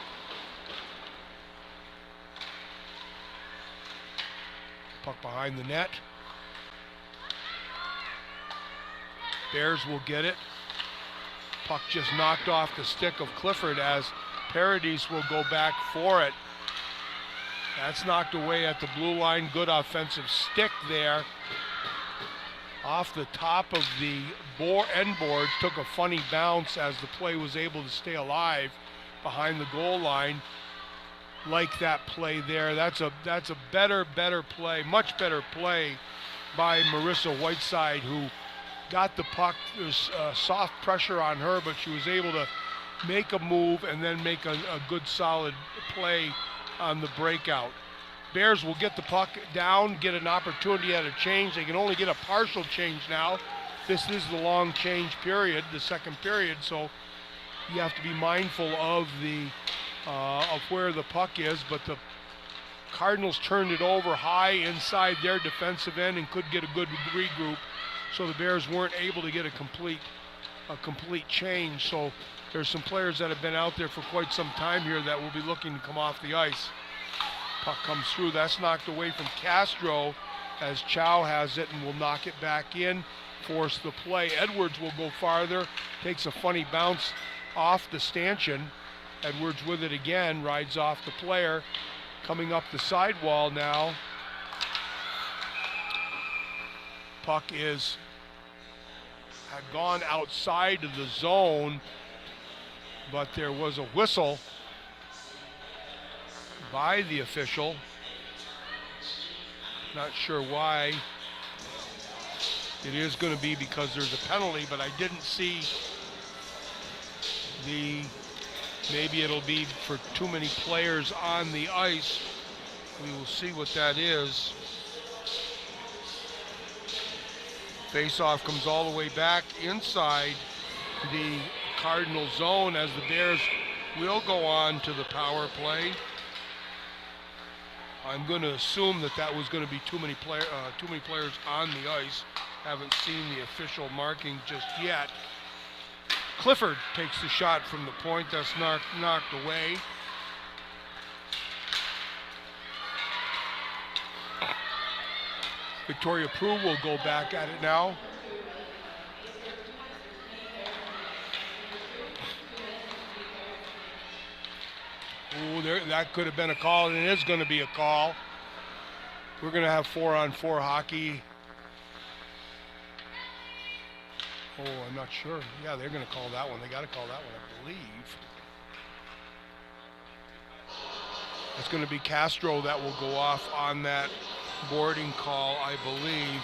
Puck behind the net. Bears will get it. Puck just knocked off the stick of Clifford as Paradis will go back for it. That's knocked away at the blue line. Good offensive stick there. Off the top of the end board, took a funny bounce as the play was able to stay alive behind the goal line. Like that play there. That's a better play, much better play by Marissa Whiteside, who got the puck. There's soft pressure on her, but she was able to make a move and then make a good solid play on the breakout. Bears will get the puck down, get an opportunity at a change. They can only get a partial change now. This is the long change period, the second period, so you have to be mindful of where the puck is, but the Cardinals turned it over high inside their defensive end and could get a good regroup, so the Bears weren't able to get a complete change. So there's some players that have been out there for quite some time here that will be looking to come off the ice. Puck comes through. That's knocked away from Castro as Chow has it and will knock it back in, force the play. Edwards will go farther, takes a funny bounce off the stanchion. Edwards with it again, rides off the player. Coming up the sidewall now. Puck had gone outside of the zone, but there was a whistle by the official. Not sure why. It is going to be because there's a penalty, but I didn't see maybe it'll be for too many players on the ice. We will see what that is. Face-off comes all the way back inside the Cardinal zone as the Bears will go on to the power play. I'm going to assume that was going to be too many players on the ice. Haven't seen the official marking just yet. Clifford takes the shot from the point. That's knocked away. Victoria Prue will go back at it now. Ooh, that could have been a call, and it is going to be a call. We're going to have 4-on-4 hockey. Oh, I'm not sure. Yeah, they're going to call that one. They got to call that one, I believe. It's going to be Castro that will go off on that boarding call, I believe.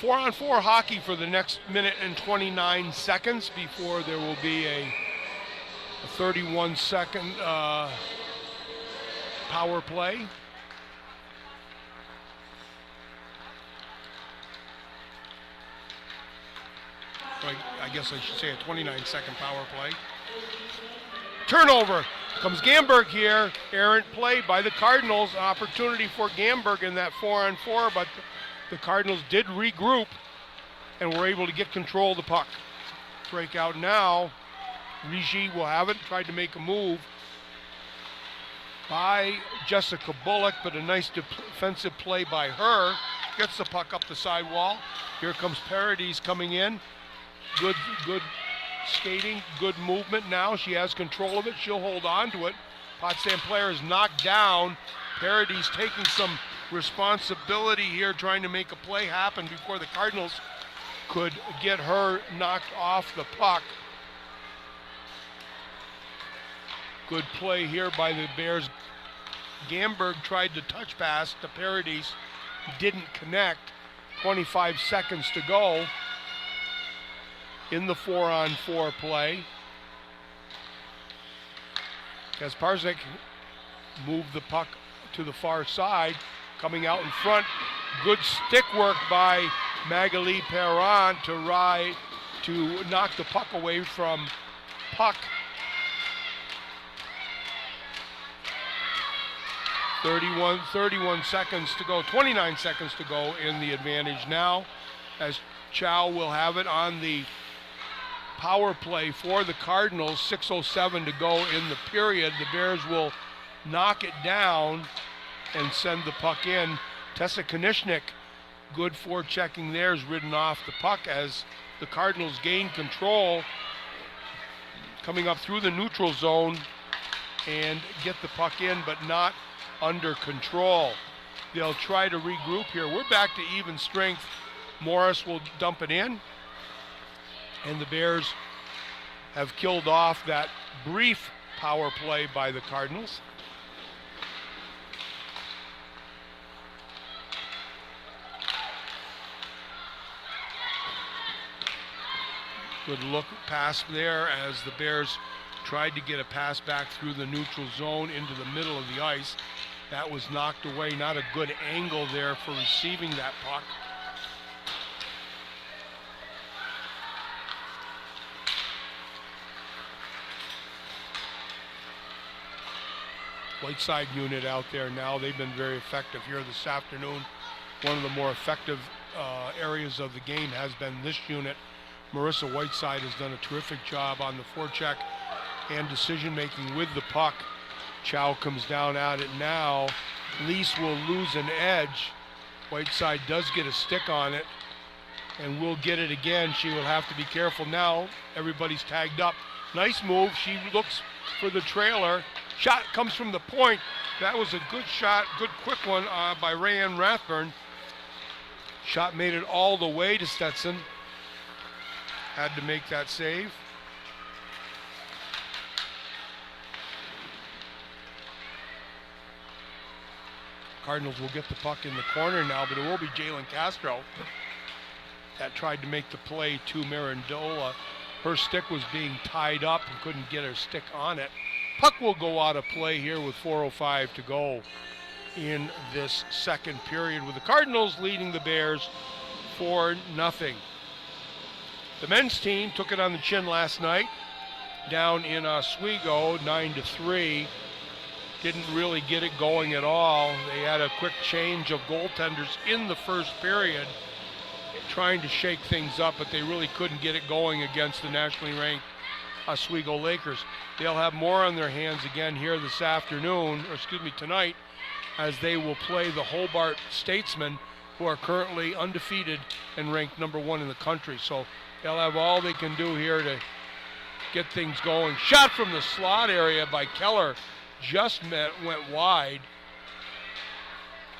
Four-on-4 hockey for the next minute and 29 seconds before there will be a 31-second power play. I guess I should say a 29-second power play. Turnover. Comes Gamberg here. Errant play by the Cardinals. Opportunity for Gamberg in that 4-on-4, but the Cardinals did regroup and were able to get control of the puck. Breakout now. Rigi will have it. Tried to make a move by Jessica Bullock, but a nice defensive play by her. Gets the puck up the sidewall. Here comes Paradis coming in. Good skating, good movement now. She has control of it. She'll hold on to it. Potsdam player is knocked down. Paradis taking some responsibility here, trying to make a play happen before the Cardinals could get her knocked off the puck. Good play here by the Bears. Gamberg tried to touch pass to Paradis, didn't connect. 25 seconds to go in the 4-on-4 play. Kasparzik moved the puck to the far side, coming out in front. Good stick work by Magali Perron to knock the puck away from Puck. 31 seconds to go, 29 seconds to go in the advantage now, as Chow will have it on the power play for the Cardinals. 6:07 to go in the period. The Bears will knock it down and send the puck in. Tessa Konishnik, good forechecking there, is ridden off the puck as the Cardinals gain control, coming up through the neutral zone and get the puck in, but not under control. They'll try to regroup here. We're back to even strength. Morris will dump it in, and the Bears have killed off that brief power play by the Cardinals. Good look pass there as the Bears tried to get a pass back through the neutral zone into the middle of the ice. That was knocked away. Not a good angle there for receiving that puck. Whiteside unit out there now. They've been very effective here this afternoon. One of the more effective areas of the game has been this unit. Marissa Whiteside has done a terrific job on the forecheck and decision making with the puck. Chow comes down at it now. Lease will lose an edge. Whiteside does get a stick on it and will get it again. She will have to be careful now. Everybody's tagged up. Nice move. She looks for the trailer. Shot comes from the point. That was a good shot, good quick one by Rayanne Rathburn. Shot made it all the way to Stetson. Had to make that save. Cardinals will get the puck in the corner now, but it will be Jalen Castro that tried to make the play to Mirandola. Her stick was being tied up and couldn't get her stick on it. Puck will go out of play here with 4:05 to go in this second period, with the Cardinals leading the Bears 4-0. The men's team took it on the chin last night down in Oswego, 9-3. Didn't really get it going at all. They had a quick change of goaltenders in the first period, trying to shake things up, but they really couldn't get it going against the nationally ranked Oswego Lakers. They'll have more on their hands again here this afternoon, tonight, as they will play the Hobart Statesmen, who are currently undefeated and ranked #1 in the country. So they'll have all they can do here to get things going. Shot from the slot area by Keller just went wide.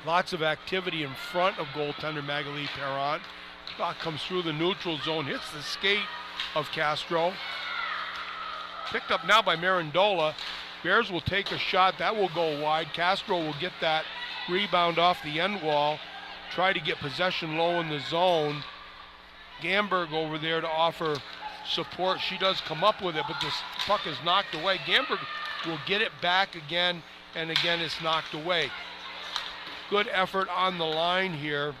Lots of activity in front of goaltender Magali Perron. Puck comes through the neutral zone, hits the skate of Castro. Picked up now by Mirandola. Bears will take a shot. That will go wide. Castro will get that rebound off the end wall. Try to get possession low in the zone. Gamberg over there to offer support. She does come up with it, but this puck is knocked away. Gamberg will get it back again, and again it's knocked away. Good effort on the line here,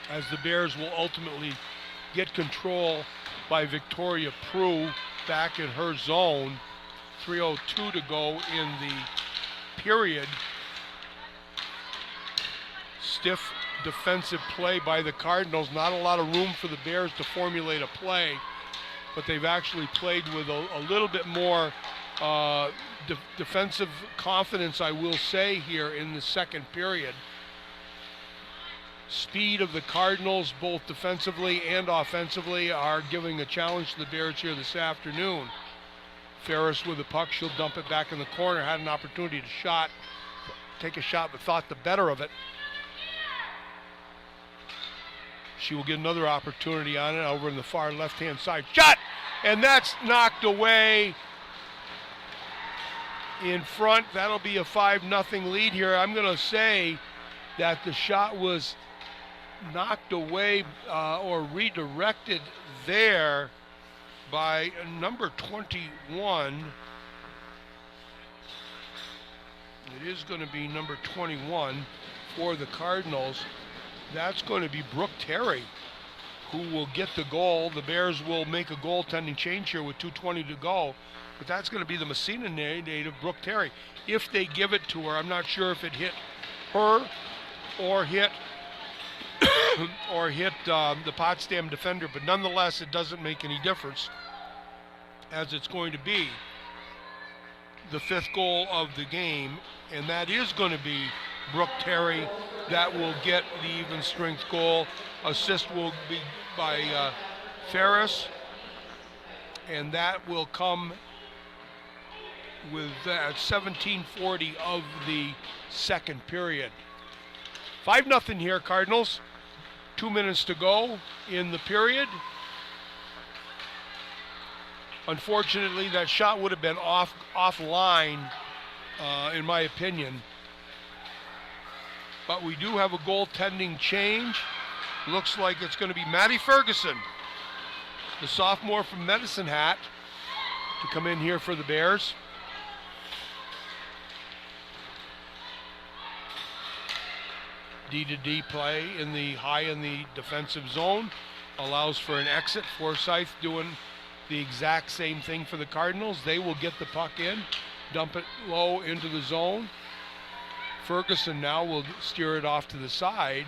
as the Bears will ultimately get control by Victoria Prue back in her zone. 3:02 to go in the period. Stiff defensive play by the Cardinals. Not a lot of room for the Bears to formulate a play, but they've actually played with a little bit more defensive confidence, I will say, here in the second period. Speed of the Cardinals, both defensively and offensively, are giving a challenge to the Bears here this afternoon. Ferris with the puck. She'll dump it back in the corner. Had an opportunity to take a shot, but thought the better of it. She will get another opportunity on it over in the far left-hand side. Shot! And that's knocked away in front. That'll be a 5-0 lead here. I'm going to say that the shot was knocked away or redirected there by number 21. It is going to be number 21 for the Cardinals. That's going to be Brooke Terry, who will get the goal. The Bears will make a goaltending change here with 2:20 to go. But that's going to be the Messina native, Brooke Terry. If they give it to her, I'm not sure if it hit her or hit the Potsdam defender, but nonetheless, it doesn't make any difference, as it's going to be the 5th goal of the game, and that is going to be Brooke Terry that will get the even strength goal. Assist will be by Ferris, and that will come with 17:40 of the second period. 5-0 here, Cardinals. 2 minutes to go in the period. Unfortunately, that shot would have been offline, in my opinion. But we do have a goaltending change. Looks like it's going to be Maddie Ferguson, the sophomore from Medicine Hat, to come in here for the Bears. D-to-D play in the high in the defensive zone. Allows for an exit. Forsyth doing the exact same thing for the Cardinals. They will get the puck in, dump it low into the zone. Ferguson now will steer it off to the side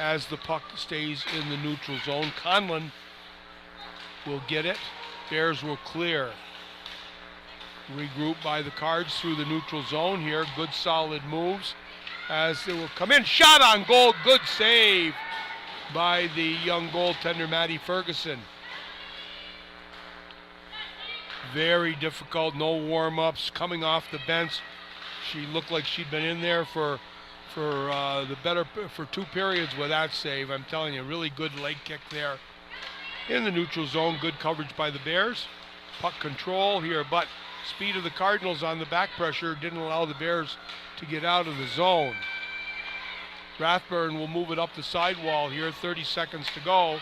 as the puck stays in the neutral zone. Conlon will get it. Bears will clear. Regroup by the Cards through the neutral zone here. Good solid moves as it will come in. Shot on goal. Good save by the young goaltender, Maddie Ferguson. Very difficult. No warm-ups. Coming off the bench. She looked like she'd been in there for 2 periods with that save. I'm telling you, really good leg kick there in the neutral zone. Good coverage by the Bears. Puck control here, but speed of the Cardinals on the back pressure didn't allow the Bears to get out of the zone. Rathburn will move it up the sidewall here. 30 seconds to go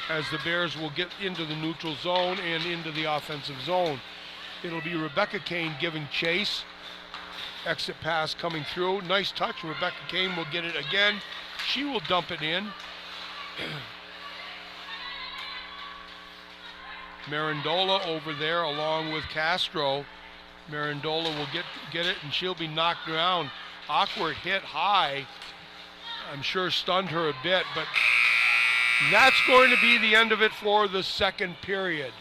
as the Bears will get into the neutral zone and into the offensive zone. It'll be Rebecca Kane giving chase. Exit pass coming through. Nice touch. Rebecca Kane will get it again. She will dump it in. Marandola over there along with Castro. Marandola will get it, and she'll be knocked around. Awkward hit high. I'm sure stunned her a bit, but that's going to be the end of it for the second period,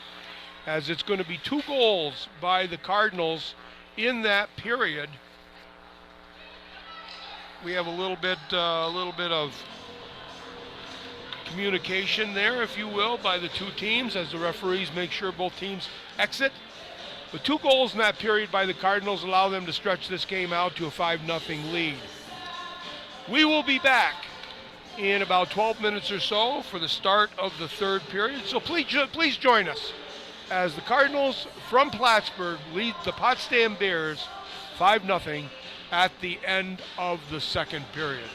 as it's going to be 2 goals by the Cardinals in that period. We have a little bit of communication there, if you will, by the 2 teams as the referees make sure both teams exit. The 2 goals in that period by the Cardinals allow them to stretch this game out to a 5-0 lead. We will be back in about 12 minutes or so for the start of the third period. So please join us as the Cardinals from Plattsburgh lead the Potsdam Bears 5-0 at the end of the second period.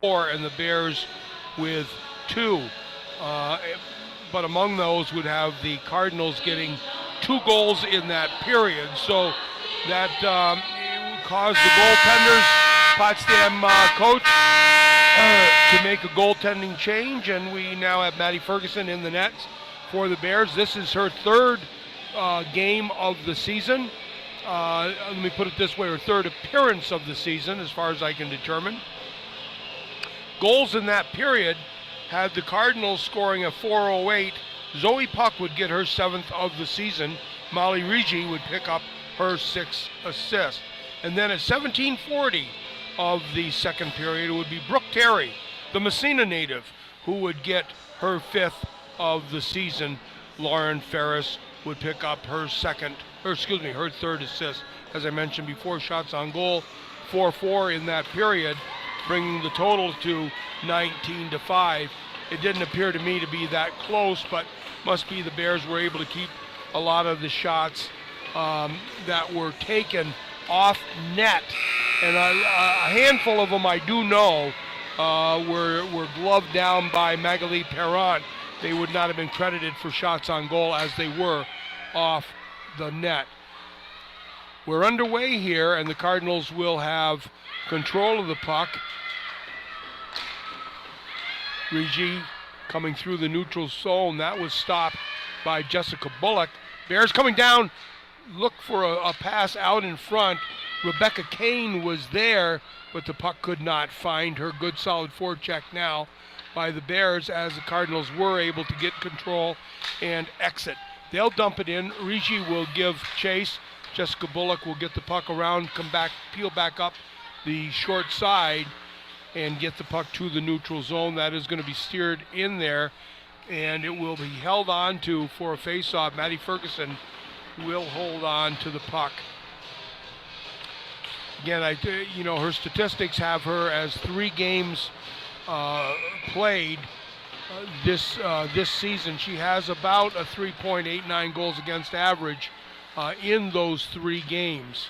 4 and the Bears with 2. But among those would have the Cardinals getting 2 goals in that period. So that caused the goaltenders, Potsdam coach, to make a goaltending change, and we now have Maddie Ferguson in the nets for the Bears. This is her 3rd game of the season. Let me put it this way, her 3rd appearance of the season, as far as I can determine. Goals in that period had the Cardinals scoring a 408. Zoe Puck would get her 7th of the season. Molly Rigi would pick up her 6th assist. And then at 17:40 of the second period, it would be Brooke Terry, the Messina native, who would get her 5th of the season. Lauren Ferris would pick up her 3rd assist. As I mentioned before, shots on goal, 4-4 in that period, bringing the total to 19-5. It didn't appear to me to be that close, but must be the Bears were able to keep a lot of the shots that were taken off net. And a handful of them I do know were gloved down by Magali Perron. They would not have been credited for shots on goal as they were off the net. We're underway here, and the Cardinals will have control of the puck. Rigi coming through the neutral zone. That was stopped by Jessica Bullock. Bears coming down, look for a pass out in front. Rebecca Kane was there, but the puck could not find her. Good solid forecheck now by the Bears as the Cardinals were able to get control and exit. They'll dump it in. Rigi will give chase. Jessica Bullock will get the puck around, come back, peel back up the short side, and get the puck to the neutral zone. That is going to be steered in there, and it will be held on to for a face-off. Maddie Ferguson will hold on to the puck. Again, her statistics have her as 3 games played this season. She has about a 3.89 goals against average in those 3 games.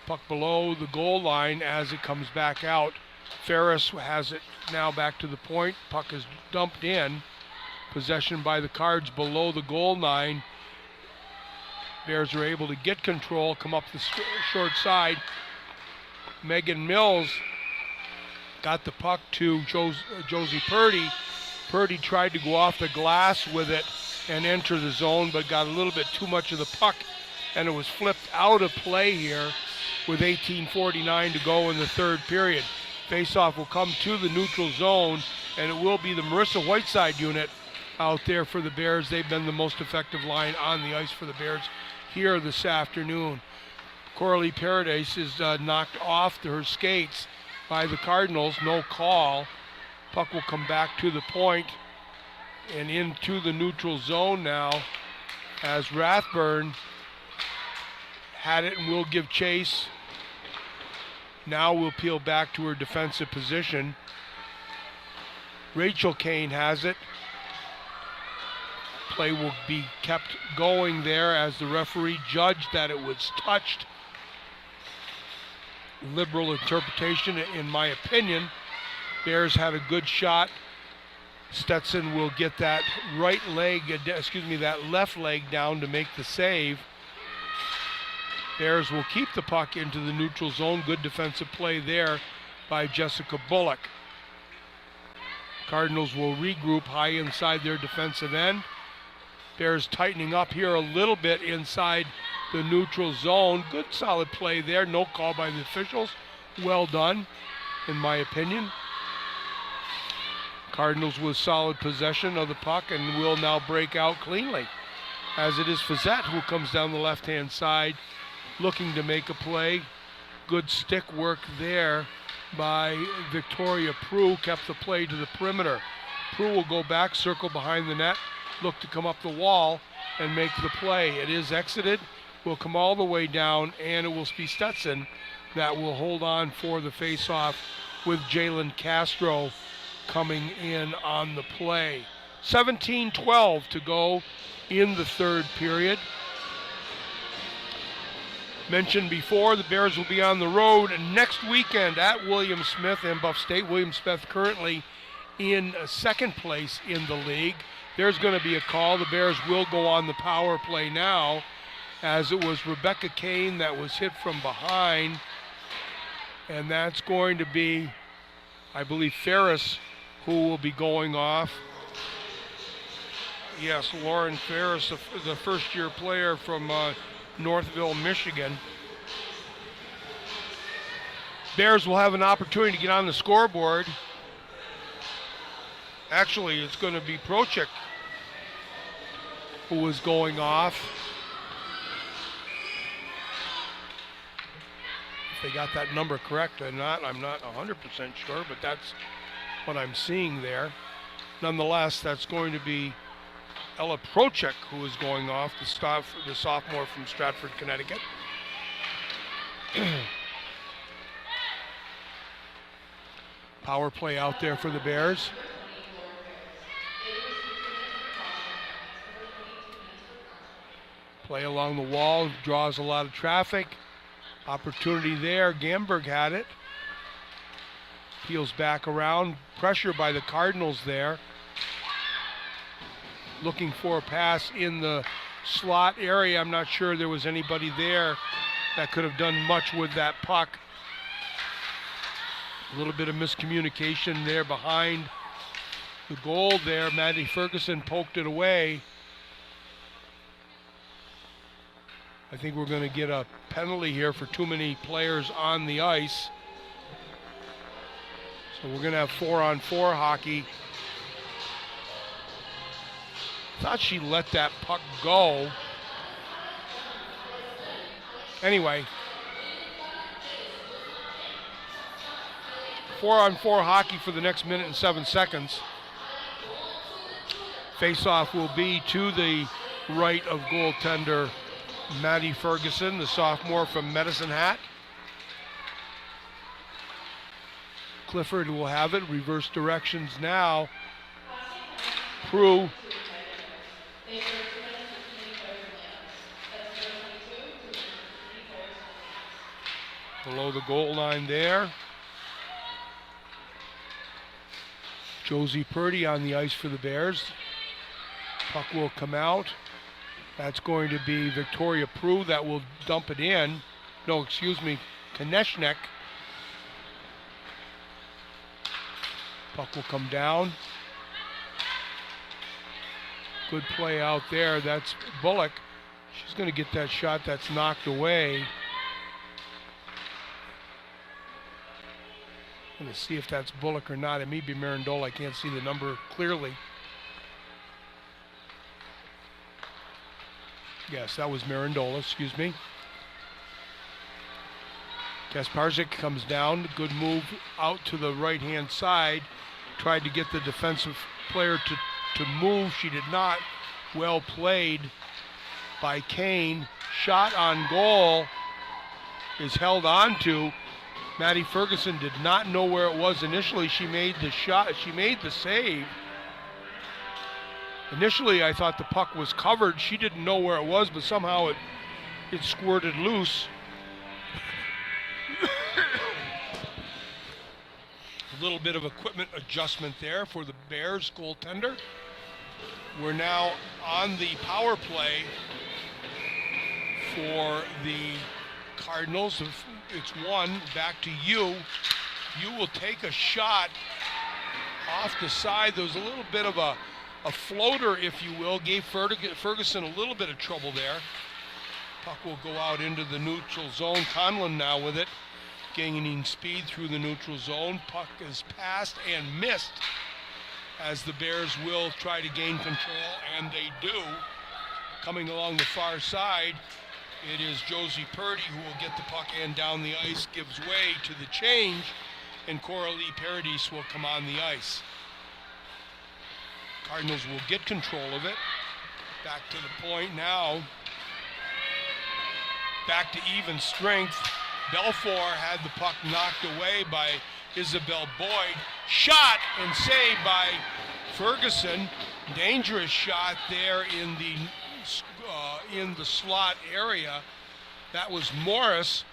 Puck below the goal line as it comes back out. Ferris has it now back to the point. Puck is dumped in. Possession by the Cards below the goal line. Bears are able to get control, come up the short side. Megan Mills got the puck to Josie Purdy. Purdy tried to go off the glass with it and enter the zone, but got a little bit too much of the puck, and it was flipped out of play here with 18:49 to go in the 3rd period. Faceoff will come to the neutral zone, and it will be the Marissa Whiteside unit out there for the Bears. They've been the most effective line on the ice for the Bears here this afternoon. Coralie Paradise is knocked off her skates by the Cardinals. No call. Puck will come back to the point and into the neutral zone now as Rathburn had it and will give chase. Now we'll peel back to her defensive position. Rachel Kane has it. Play will be kept going there as the referee judged that it was touched. Liberal interpretation, in my opinion. Bears had a good shot. Stetson will get that that left leg down to make the save. Bears will keep the puck into the neutral zone. Good defensive play there by Jessica Bullock. Cardinals will regroup high inside their defensive end. Bears tightening up here a little bit inside the neutral zone. Good solid play there. No call by the officials. Well done, in my opinion. Cardinals with solid possession of the puck and will now break out cleanly. As it is Fazette who comes down the left-hand side looking to make a play. Good stick work there by Victoria Prue. Kept the play to the perimeter. Prue will go back, circle behind the net, look to come up the wall and make the play. It is exited, will come all the way down, and it will be Stetson that will hold on for the face-off with Jalen Castro coming in on the play. 17-12 to go in the 3rd period. mentioned before, the Bears will be on the road next weekend at William Smith and Buff State. William Smith currently in second place in the league. There's going to be a call. The Bears will go on the power play now, as it was Rebecca Kane that was hit from behind. And that's going to be, I believe, Ferris who will be going off. Yes, Lauren Ferris, the first-year player from Northville, Michigan. Bears will have an opportunity to get on the scoreboard. Actually, it's going to be Prochik who is going off. If they got that number correct or not, I'm not 100% sure, but that's what I'm seeing there. Nonetheless, that's going to be Ella Prochik who is going off, the sophomore from Stratford, Connecticut. Power play out there for the Bears. Play along the wall, draws a lot of traffic. Opportunity there, Gamberg had it. Peels back around, pressure by the Cardinals there. Looking for a pass in the slot area. I'm not sure there was anybody there that could have done much with that puck. A little bit of miscommunication there behind the goal there. Maddie Ferguson poked it away. I think we're going to get a penalty here for too many players on the ice. So we're going to have 4-on-4 hockey. Thought she let that puck go. Anyway, 4-on-4 hockey for the next minute and 7 seconds. Face-off will be to the right of goaltender Maddie Ferguson, the sophomore from Medicine Hat. Clifford will have it. Reverse directions now. Prue. Below the goal line there. Josie Purdy on the ice for the Bears. Puck will come out. That's going to be Victoria Prue that will dump it in. No, excuse me, Konechnik. Puck will come down. Good play out there. That's Bullock. She's going to get that shot that's knocked away. I'm going to see if that's Bullock or not. It may be Mirandola. I can't see the number clearly. Yes, that was Mirandola, excuse me. Kasparzik comes down. Good move out to the right-hand side. Tried to get the defensive player to move. She did not. Well played by Kane. Shot on goal is held on to. Maddie Ferguson did not know where it was initially. She made the shot. She made the save. Initially, I thought the puck was covered. She didn't know where it was, but somehow it squirted loose. A little bit of equipment adjustment there for the Bears goaltender. We're now on the power play for the Cardinals. It's one, back to you. You will take a shot off the side. There was a little bit of a floater, if you will, gave Ferguson a little bit of trouble there. Puck will go out into the neutral zone. Conlon now with it, gaining speed through the neutral zone. Puck is passed and missed as the Bears will try to gain control, and they do. Coming along the far side, it is Josie Purdy who will get the puck and down the ice, gives way to the change, and Coralie Paradis will come on the ice. Cardinals will get control of it. Back to the point now. Back to even strength. Belfour had the puck knocked away by Isabel Boyd. Shot and saved by Ferguson. Dangerous shot there in the slot area. That was Morris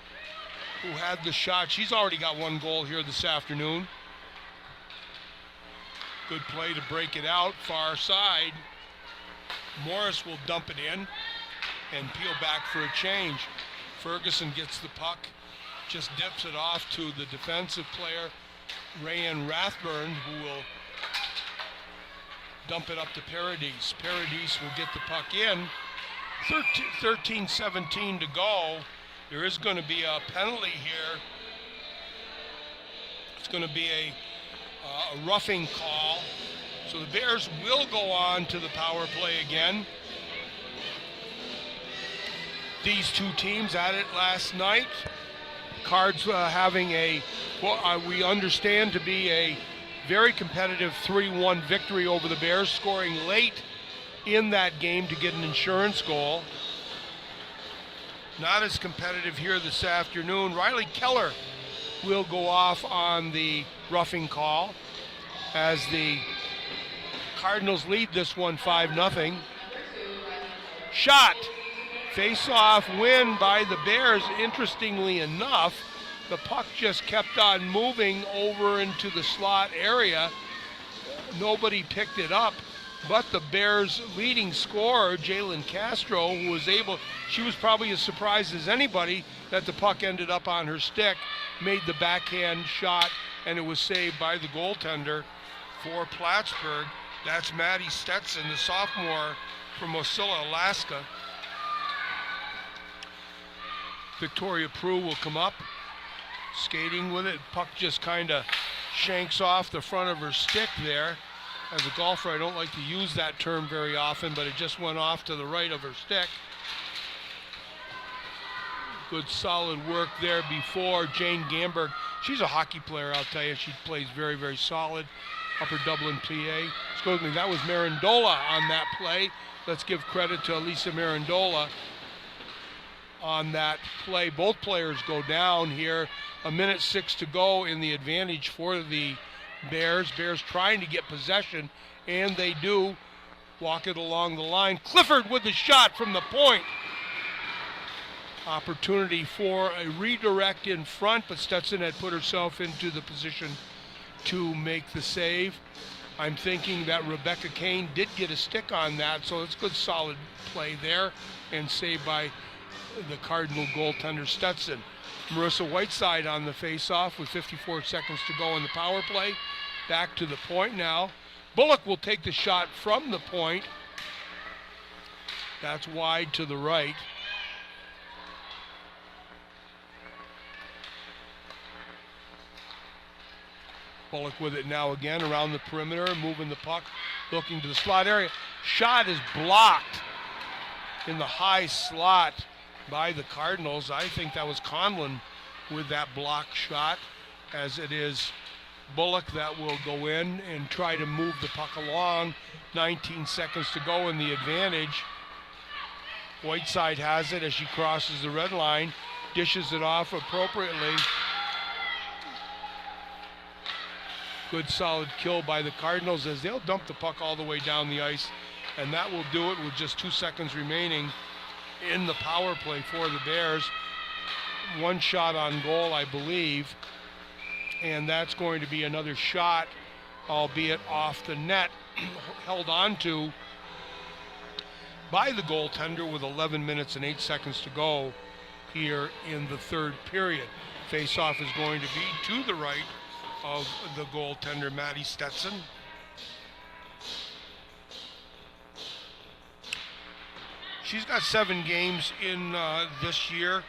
who had the shot. She's already got one goal here this afternoon. Good play to break it out, far side. Morris will dump it in and peel back for a change. Ferguson gets the puck, just dips it off to the defensive player, Rayanne Rathburn, who will dump it up to Paradis. Paradis will get the puck in. 13-17 to go. There is going to be a penalty here. It's going to be a roughing call. So the Bears will go on to the power play again. These two teams at it last night. Cards having we understand to be a very competitive 3-1 victory over the Bears, scoring late in that game to get an insurance goal. Not as competitive here this afternoon. Riley Keller will go off on the roughing call as the Cardinals lead this one 5-0. Shot. Face-off win by the Bears. Interestingly enough, the puck just kept on moving over into the slot area. Nobody picked it up, but the Bears' leading scorer, Jalen Castro, who was she was probably as surprised as anybody that the puck ended up on her stick, made the backhand shot, and it was saved by the goaltender for Plattsburgh. That's Maddie Stetson, the sophomore from Wasilla, Alaska. Victoria Prue will come up, skating with it. Puck just kind of shanks off the front of her stick there. As a golfer, I don't like to use that term very often, but it just went off to the right of her stick. Good solid work there before. Jane Gamberg, she's a hockey player, I'll tell you. She plays very, very solid. Upper Dublin PA. Excuse me, that was Marandola on that play. Let's give credit to Elisa Marandola on that play. Both players go down here. 1:06 to go in the advantage for the Bears. Bears trying to get possession, and they do. Walk it along the line. Clifford with the shot from the point. Opportunity for a redirect in front, but Stetson had put herself into the position to make the save. I'm thinking that Rebecca Kane did get a stick on that, so it's good solid play there and saved by the Cardinal goaltender Stetson. Marissa Whiteside on the face-off with 54 seconds to go in the power play. Back to the point now. Bullock will take the shot from the point. That's wide to the right. Bullock with it now again around the perimeter, moving the puck, looking to the slot area. Shot is blocked in the high slot by the Cardinals. I think that was Conlon with that block shot, as it is Bullock that will go in and try to move the puck along. 19 seconds to go in the advantage. Whiteside has it as she crosses the red line, dishes it off appropriately. Good solid kill by the Cardinals as they'll dump the puck all the way down the ice, and that will do it with just 2 seconds remaining in the power play for the Bears. One shot on goal, I believe, and that's going to be another shot, albeit off the net, held on to by the goaltender with 11 minutes and 8 seconds to go here in the third period. Face-off is going to be to the right of the goaltender, Maddie Stetson. She's got 7 games in this year,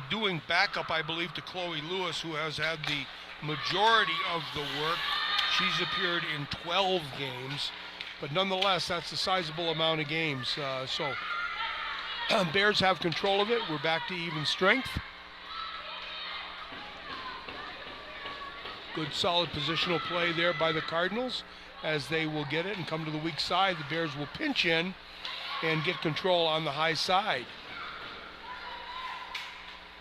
doing backup, I believe, to Chloe Lewis, who has had the majority of the work. She's appeared in 12 games, but nonetheless, that's a sizable amount of games. So Bears have control of it. We're back to even strength. Good solid positional play there by the Cardinals as they will get it and come to the weak side. The Bears will pinch in and get control on the high side.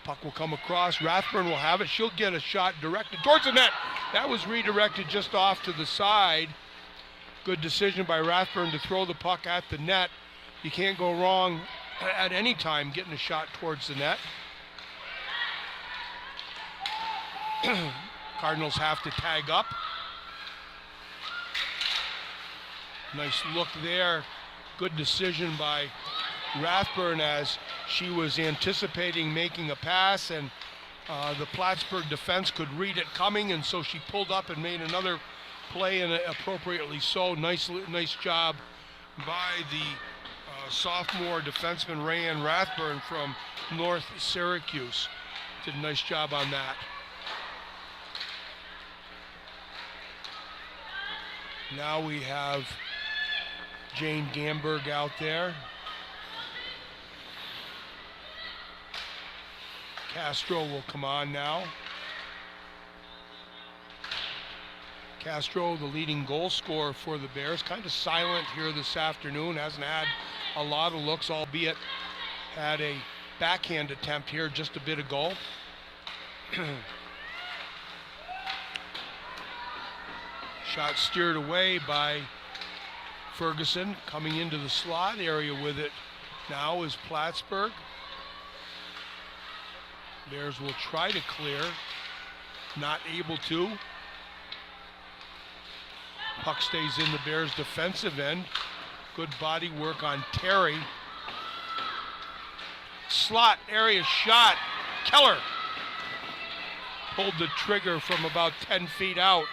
Puck will come across. Rathburn will have it. She'll get a shot directed towards the net. That was redirected just off to the side. Good decision by Rathburn to throw the puck at the net. You can't go wrong at any time getting a shot towards the net. Cardinals have to tag up. Nice look there. Good decision by Rathburn as she was anticipating making a pass, and the Plattsburgh defense could read it coming, and so she pulled up and made another play, and appropriately so. Nice job by the sophomore defenseman Rayanne Rathburn from North Syracuse. Did a nice job on that. Now we have Jane Gamberg out there. Castro will come on now. Castro, the leading goal scorer for the Bears, kind of silent here this afternoon. Hasn't had a lot of looks, albeit had a backhand attempt here just a bit ago. Shot steered away by Ferguson. Coming into the slot area with it now is Plattsburgh. Bears will try to clear. Not able to. Puck stays in the Bears' defensive end. Good body work on Terry. Slot area shot. Keller pulled the trigger from about 10 feet out.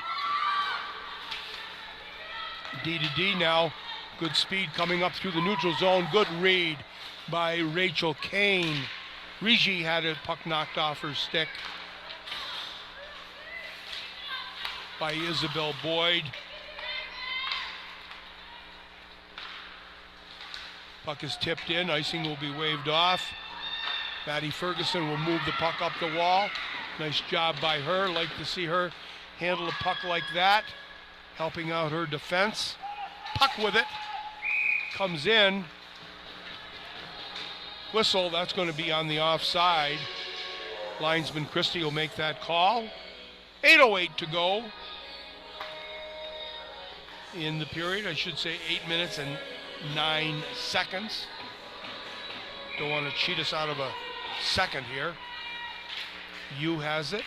D to D now. Good speed coming up through the neutral zone. Good read by Rachel Kane. Rigi had a puck knocked off her stick by Isabel Boyd. Puck is tipped in. Icing will be waved off. Maddie Ferguson will move the puck up the wall. Nice job by her. Like to see her handle a puck like that, helping out her defense. Puck with it. Comes in. Whistle, that's going to be on the offside. Linesman Christie will make that call. 8:08 to go in the period. I should say 8 minutes and 9 seconds. Don't want to cheat us out of a second here. Yu has it.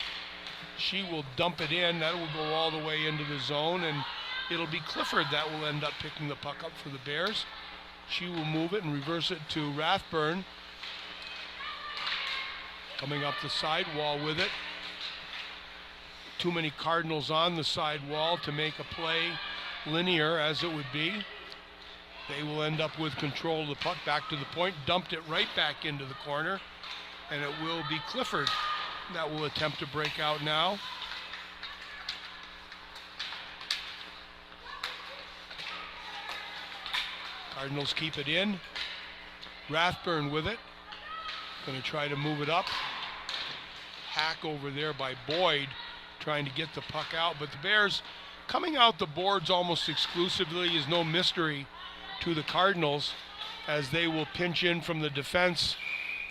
She will dump it in. That will go all the way into the zone, and it'll be Clifford that will end up picking the puck up for the Bears. She will move it and reverse it to Rathburn. Coming up the sidewall with it. Too many Cardinals on the sidewall to make a play linear as it would be. They will end up with control of the puck back to the point. Dumped it right back into the corner. And it will be Clifford that will attempt to break out now. Cardinals keep it in. Rathburn with it. Going to try to move it up. Hack over there by Boyd, trying to get the puck out. But the Bears coming out the boards almost exclusively is no mystery to the Cardinals, as they will pinch in from the defense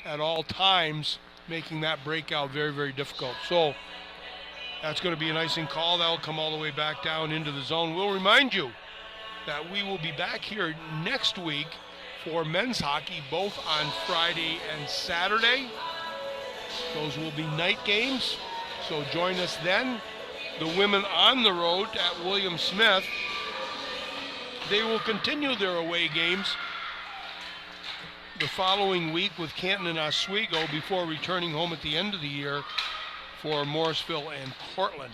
at all times, making that breakout very, very difficult. So that's going to be an icing call. That will come all the way back down into the zone. We'll remind you that we will be back here next week for men's hockey, both on Friday and Saturday. Those will be night games, so join us then. The women on the road at William Smith, they will continue their away games the following week with Canton and Oswego before returning home at the end of the year for Morrisville and Cortland.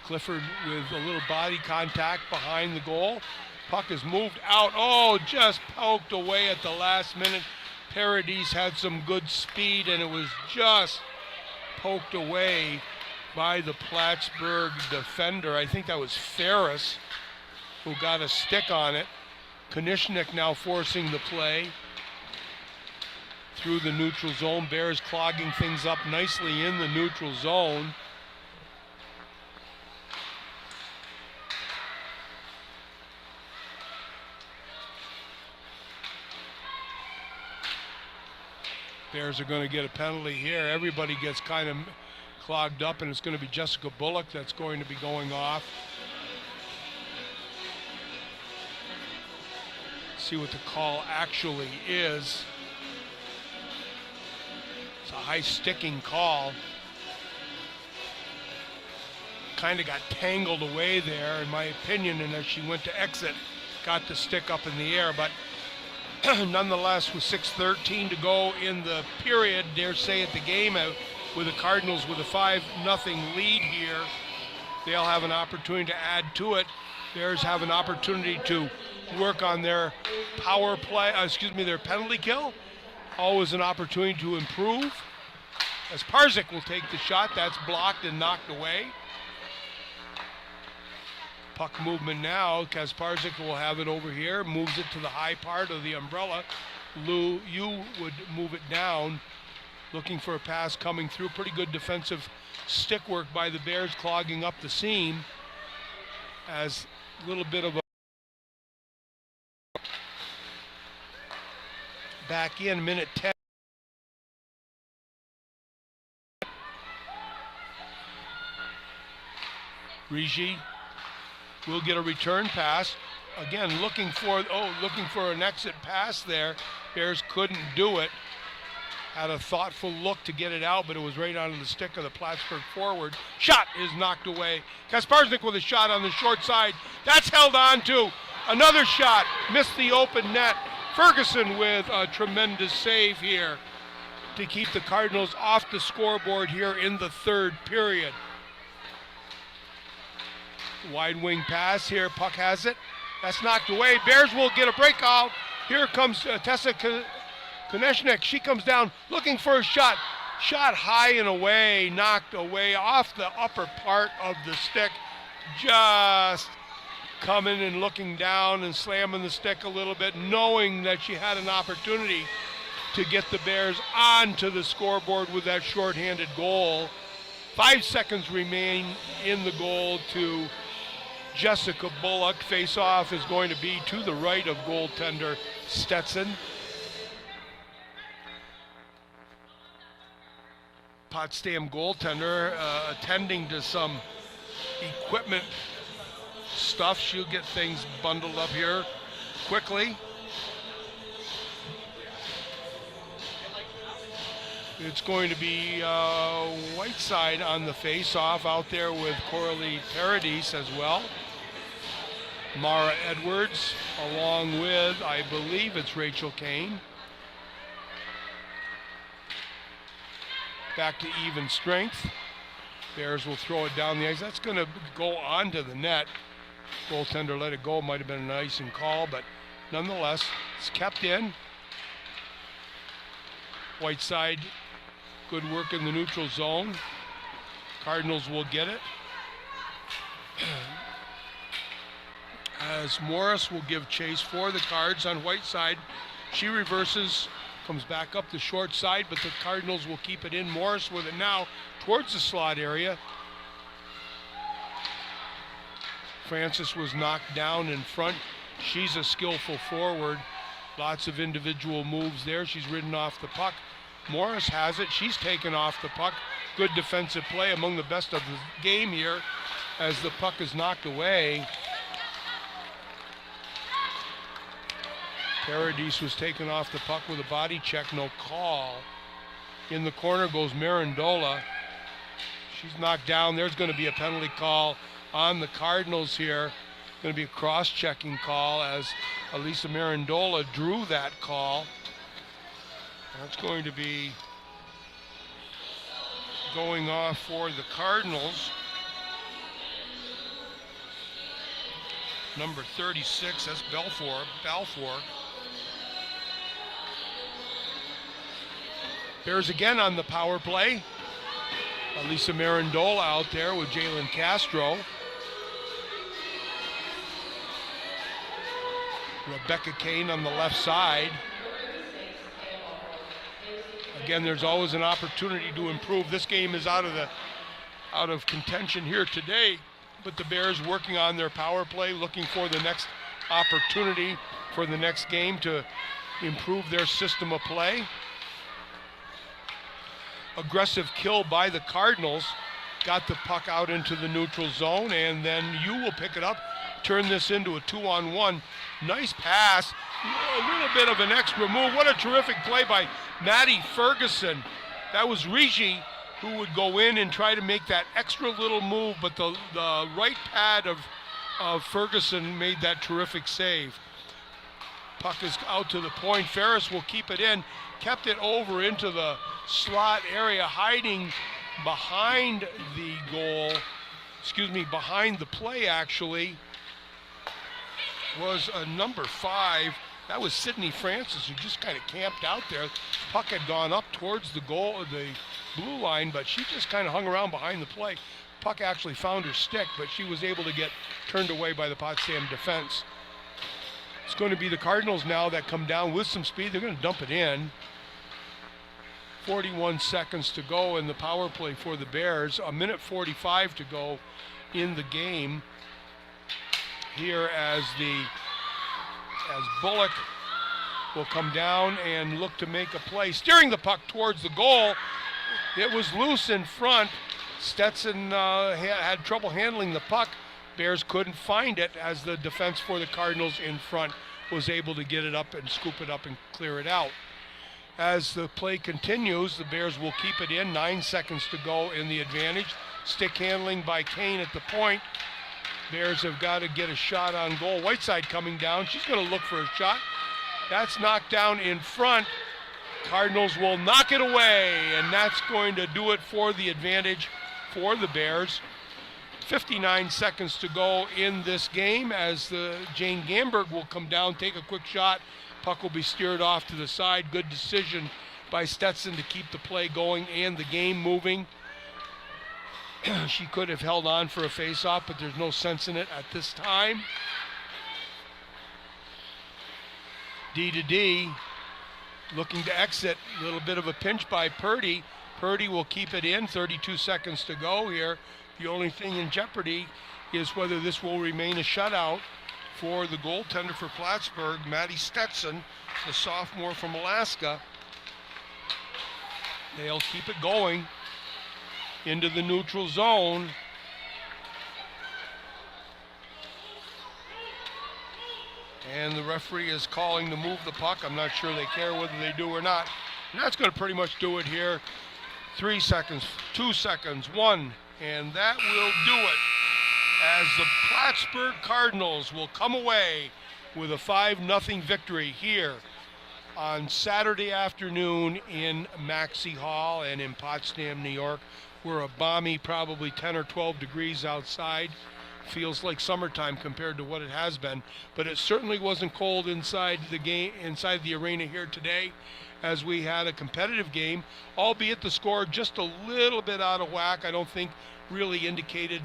Clifford with a little body contact behind the goal. Puck is moved out. Oh, just poked away at the last minute. Paradis had some good speed, and it was just poked away by the Plattsburgh defender. I think that was Ferris who got a stick on it. Konishnik now forcing the play through the neutral zone. Bears clogging things up nicely in the neutral zone. Bears are going to get a penalty here. Everybody gets kind of clogged up, and it's going to be Jessica Bullock that's going to be going off. See what the call actually is. It's a high sticking call. Kind of got tangled away there, in my opinion, and as she went to exit, got the stick up in the air. But nonetheless, with 6:13 to go in the period, dare say at the game, with the Cardinals with a 5-0 lead here, they'll have an opportunity to add to it. Bears have an opportunity to work on their power play, their penalty kill. Always an opportunity to improve. As Parzik will take the shot, that's blocked and knocked away. Puck movement now. Kasparzik will have it over here, moves it to the high part of the umbrella. Yu would move it down, looking for a pass coming through. Pretty good defensive stick work by the Bears, clogging up the seam. As a little bit of a back in, minute 10. Rigi will get a return pass. Again, looking for an exit pass there. Bears couldn't do it. Had a thoughtful look to get it out, but it was right onto the stick of the Plattsburgh forward. Shot is knocked away. Kasparzik with a shot on the short side. That's held on to. Another shot. Missed the open net. Ferguson with a tremendous save here to keep the Cardinals off the scoreboard here in the third period. Wide wing pass here. Puck has it. That's knocked away. Bears will get a breakout. Here comes Tessa Konechnik. She comes down looking for a shot. Shot high and away. Knocked away off the upper part of the stick. Just coming and looking down and slamming the stick a little bit, knowing that she had an opportunity to get the Bears onto the scoreboard with that shorthanded goal. 5 seconds remain in the goal to Jessica Bullock. Face-off is going to be to the right of goaltender Stetson. Potsdam goaltender attending to some equipment stuff. She'll get things bundled up here quickly. It's going to be Whiteside on the face-off out there with Coralie Paradis as well. Mara Edwards along with, I believe it's Rachel Kane. Back to even strength. Bears will throw it down the ice. That's going to go onto the net. Goaltender let it go. Might have been an icing call, but nonetheless, it's kept in. Whiteside, good work in the neutral zone. Cardinals will get it. As Morris will give chase for the Cards on Whiteside. She reverses, comes back up the short side, but the Cardinals will keep it in. Morris with it now towards the slot area. Francis was knocked down in front. She's a skillful forward. Lots of individual moves there. She's ridden off the puck. Morris has it. She's taken off the puck. Good defensive play, among the best of the game here as the puck is knocked away. Paradis was taken off the puck with a body check, no call. In the corner goes Marindola. She's knocked down. There's going to be a penalty call on the Cardinals here. Going to be a cross-checking call as Elisa Marindola drew that call. That's going to be going off for the Cardinals. Number 36, that's Balfour. Bears again on the power play. Elisa Marindola out there with Jalen Castro. Rebecca Kane on the left side. Again, there's always an opportunity to improve. This game is out of contention here today, but the Bears working on their power play, looking for the next opportunity for the next game to improve their system of play. Aggressive kill by the Cardinals. got the puck out into the neutral zone, and then you will pick it up, turn this into a 2-on-1. Nice pass, a little bit of an extra move. What a terrific play by Maddie Ferguson. That was Rigi who would go in and try to make that extra little move, but the right pad of Ferguson made that terrific save. Puck is out to the point. Ferris will keep it in, kept it over into the slot area, hiding behind the goal, behind the play actually, was a number 5. That was Sydney Francis, who just kind of camped out there. Puck had gone up towards the goal, the blue line, but she just kind of hung around behind the play. Puck actually found her stick, but she was able to get turned away by the Potsdam defense. It's going to be the Cardinals now that come down with some speed. They're going to dump it in. 41 seconds to go in the power play for the Bears. A minute 45 to go in the game. Here as Bullock will come down and look to make a play, steering the puck towards the goal. It was loose in front. Stetson had trouble handling the puck. Bears couldn't find it as the defense for the Cardinals in front was able to get it up and scoop it up and clear it out. As the play continues, the Bears will keep it in. 9 seconds to go in the advantage. Stick handling by Kane at the point. Bears have got to get a shot on goal. Whiteside coming down. She's going to look for a shot. That's knocked down in front. Cardinals will knock it away, and that's going to do it for the advantage for the Bears. 59 seconds to go in this game as the Jane Gamberg will come down, take a quick shot. Puck will be steered off to the side. Good decision by Stetson to keep the play going and the game moving. She could have held on for a face-off, but there's no sense in it at this time. D to D, looking to exit. A little bit of a pinch by Purdy. Purdy will keep it in. 32 seconds to go here. The only thing in jeopardy is whether this will remain a shutout for the goaltender for Plattsburgh, Maddie Stetson, the sophomore from Alaska. They'll keep it going into the neutral zone. And the referee is calling to move the puck. I'm not sure they care whether they do or not. And that's going to pretty much do it here. 3 seconds, 2 seconds, 1, and that will do it, as the Plattsburgh Cardinals will come away with a 5-0 victory here on Saturday afternoon in Maxey Hall and in Potsdam, New York. We're a balmy, probably 10 or 12 degrees outside. Feels like summertime compared to what it has been, but it certainly wasn't cold inside the game, inside the arena here today, as we had a competitive game, albeit the score just a little bit out of whack. I don't think really indicated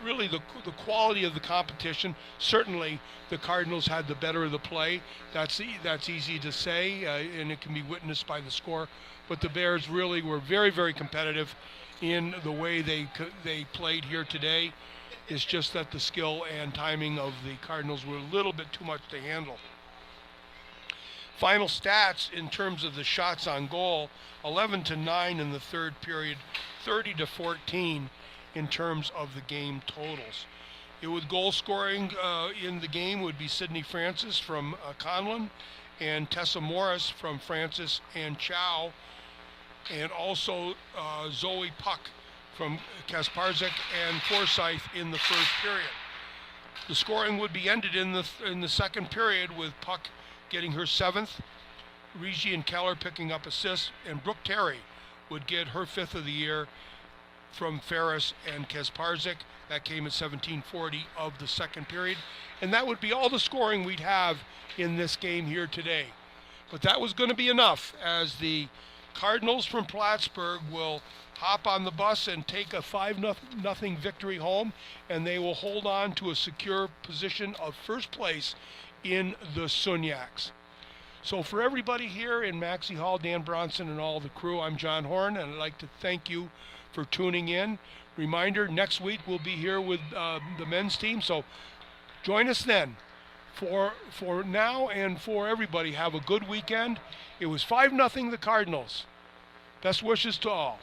really the quality of the competition. Certainly the Cardinals had the better of the play. That's easy to say, and it can be witnessed by the score. But the Bears really were very, very competitive in the way they played here today. It's just that the skill and timing of the Cardinals were a little bit too much to handle. Final stats in terms of the shots on goal: 11-9 in the third period, 30-14 in terms of the game totals. With goal scoring in the game would be Sydney Francis from Conlon, and Tessa Morris from Francis and Chow, and also Zoe Puck from Kasparzik and Forsyth in the first period. The scoring would be ended in the second period with Puck getting her 7th, Rigi and Keller picking up assists, and Brooke Terry would get her 5th of the year from Ferris and Kasparzik. That came at 17:40 of the second period. And that would be all the scoring we'd have in this game here today. But that was going to be enough, as the Cardinals from Plattsburgh will hop on the bus and take a 5-0 victory home, and they will hold on to a secure position of first place in the Sunyaks. So for everybody here in Maxey Hall, Dan Bronson and all the crew, I'm John Horn, and I'd like to thank you for tuning in. Reminder, next week we'll be here with the men's team, so join us then. For now and for everybody, have a good weekend. It was 5-0 the Cardinals. Best wishes to all.